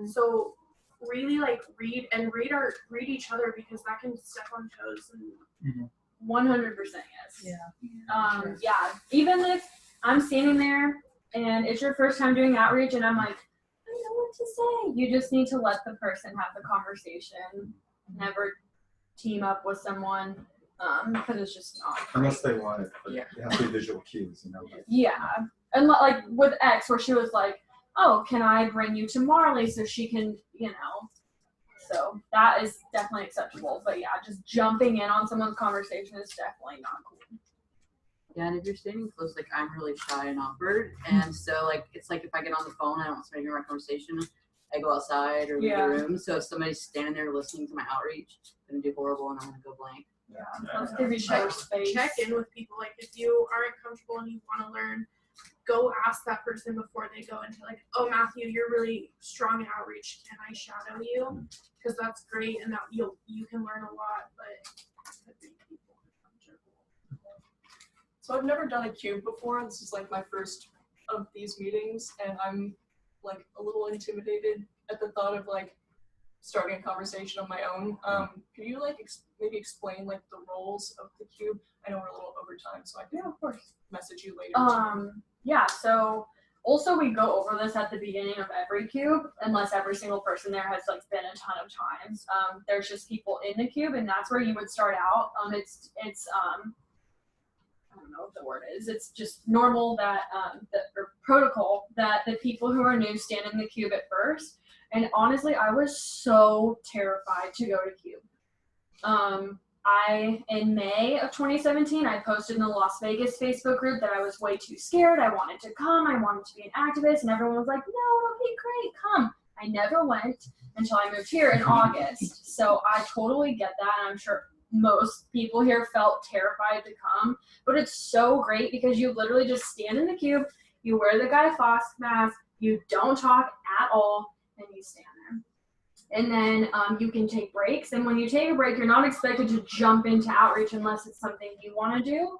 So really like read each other, because that can step on toes. And 100% yes. Yeah. Yeah. Even if I'm standing there and it's your first time doing outreach and I'm like, I don't know what to say. You just need to let the person have the conversation. Never team up with someone because it's just not great. Unless they want it, but it has to be visual cues, you know. Yeah. And like with X, where she was like, oh, can I bring you to Marley so she can, so that is definitely acceptable. But yeah, just jumping in on someone's conversation is definitely not cool. Yeah, and if you're standing close, like I'm really shy and awkward, and so like it's like if I get on the phone, I don't want somebody to hear my conversation. I go outside or leave the room. So if somebody's standing there listening to my outreach, I'm gonna do horrible and I'm gonna go blank. Let's give each other space. check in with people. Like if you aren't comfortable and you want to learn, go ask that person before they go into like, oh Matthew, you're really strong in outreach. Can I shadow you? Because that's great, and that you can learn a lot. But so I've never done a cube before. This is like my first of these meetings, and I'm like a little intimidated at the thought of like starting a conversation on my own. Could you like maybe explain like the roles of the cube? I know we're a little over time, so I can of course message you later. Yeah, so also we go over this at the beginning of every cube, unless every single person there has like been a ton of times. There's just people in the cube, and that's where you would start out. It's I don't know what the word is. It's just normal that or protocol that the people who are new stand in the cube at first. And honestly, I was so terrified to go to cube. In May of 2017, I posted in the Las Vegas Facebook group that I was way too scared. I wanted to come. I wanted to be an activist, and everyone was like, "No, okay, great, come." I never went until I moved here in August. So I totally get that, and I'm sure most people here felt terrified to come. But it's so great because you literally just stand in the cube, you wear the Guy Fawkes mask, you don't talk at all, and you stand there. And then you can take breaks. And when you take a break, you're not expected to jump into outreach unless it's something you want to do.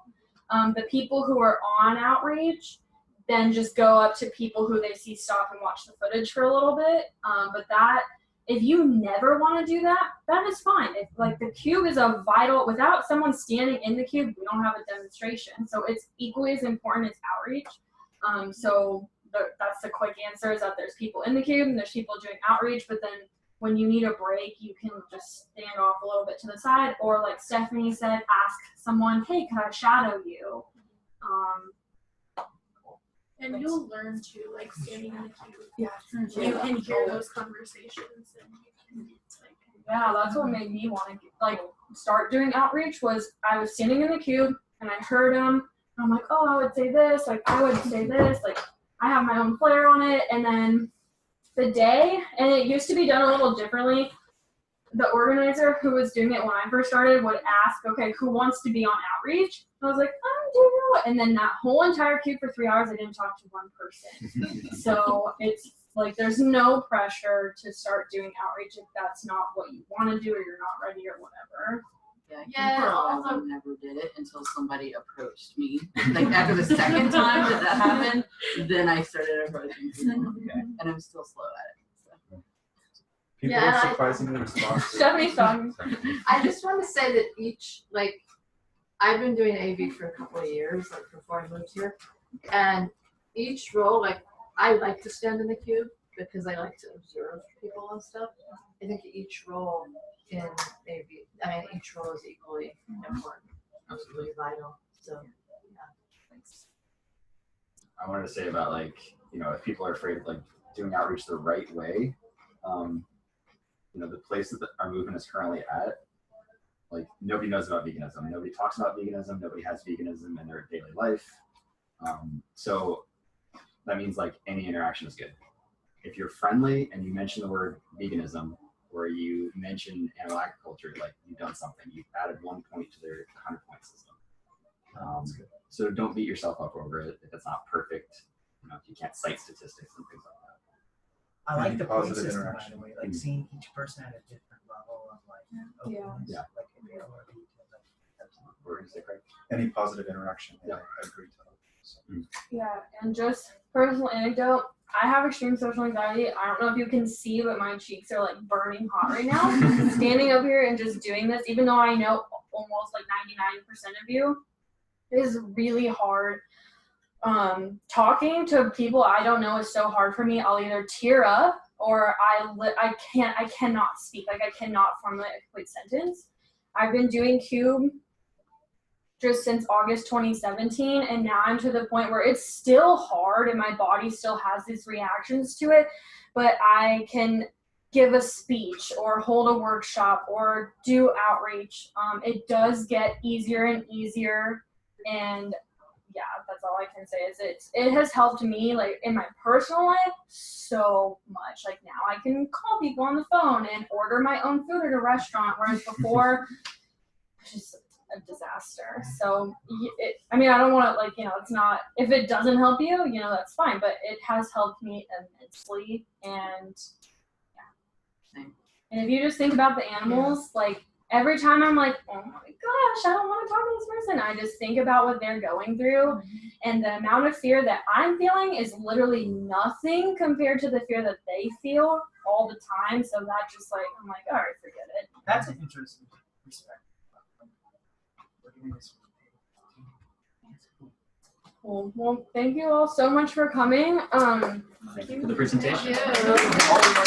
The people who are on outreach then just go up to people who they see stop and watch the footage for a little bit. But that, if you never want to do that, that is fine. If like the cube is a vital, without someone standing in the cube, we don't have a demonstration. So it's equally as important as outreach. That's the quick answer, is that there's people in the cube and there's people doing outreach, but then when you need a break, you can just stand off a little bit to the side, or like Stephanie said, ask someone, hey, can I shadow you? And you'll learn to, like, standing in the queue. You can hear those conversations. And yeah, that's what made me want to start doing outreach. Was I was standing in the cube and I heard them. And I'm like, oh, I would say this. Like, I would say this. Like, I have my own flair on it. And then the day, and it used to be done a little differently. The organizer who was doing it when I first started would ask, okay, who wants to be on outreach? And I was like, I do. And then that whole entire cube for 3 hours, I didn't talk to one person. So it's like, there's no pressure to start doing outreach if that's not what you want to do, or you're not ready, or whatever. For a while, I never did it until somebody approached me. Like after the second time that happened, then I started approaching people. And I'm still slow at it. So. People are surprisingly responsive. Stephanie's talking. I just want to say that I've been doing AV for a couple of years, like before I moved here, and each role, like I like to stand in the cube because I like to observe people and stuff. I think each role in AV, each role is equally important, absolutely vital. So, yeah, thanks. I wanted to say about if people are afraid of doing outreach the right way, the places that our movement is currently at, nobody knows about veganism. Nobody talks about veganism. Nobody has veganism in their daily life. So that means any interaction is good. If you're friendly and you mention the word veganism, or you mention animal agriculture, you've done something. You've added 1 point to their 100-point system. So don't beat yourself up over it if it's not perfect. If you can't cite statistics and things like that. I like the point Positive system, by interaction. the way, like seeing each person at a different level of like openness, Yeah. like availability to like. Or is it correct? Any positive interaction. Yeah. I agree totally. So. Yeah, and just personal anecdote, I have extreme social anxiety. I don't know if you can see, but my cheeks are like burning hot right now. Standing up here and just doing this, even though I know almost like 99% of you, is really hard. Talking to people I don't know is so hard for me. I'll either tear up or I cannot speak. Like I cannot formulate a complete sentence. I've been doing Cube just since August 2017, and now I'm to the point where it's still hard and my body still has these reactions to it, but I can give a speech or hold a workshop or do outreach. It does get easier and easier, and yeah, that's all I can say is it has helped me like in my personal life so much. Like now I can call people on the phone and order my own food at a restaurant, whereas before it's just a disaster. So I don't want to it's not, if it doesn't help you, that's fine, but it has helped me immensely. And yeah. And if you just think about the animals, like every time I'm like, oh my gosh, I don't want to talk to this person, I just think about what they're going through, and the amount of fear that I'm feeling is literally nothing compared to the fear that they feel all the time. So that just like, I'm like, all right, forget it. That's an interesting perspective. Cool. Well, thank you all so much for coming. Thank you for the presentation. Thank you.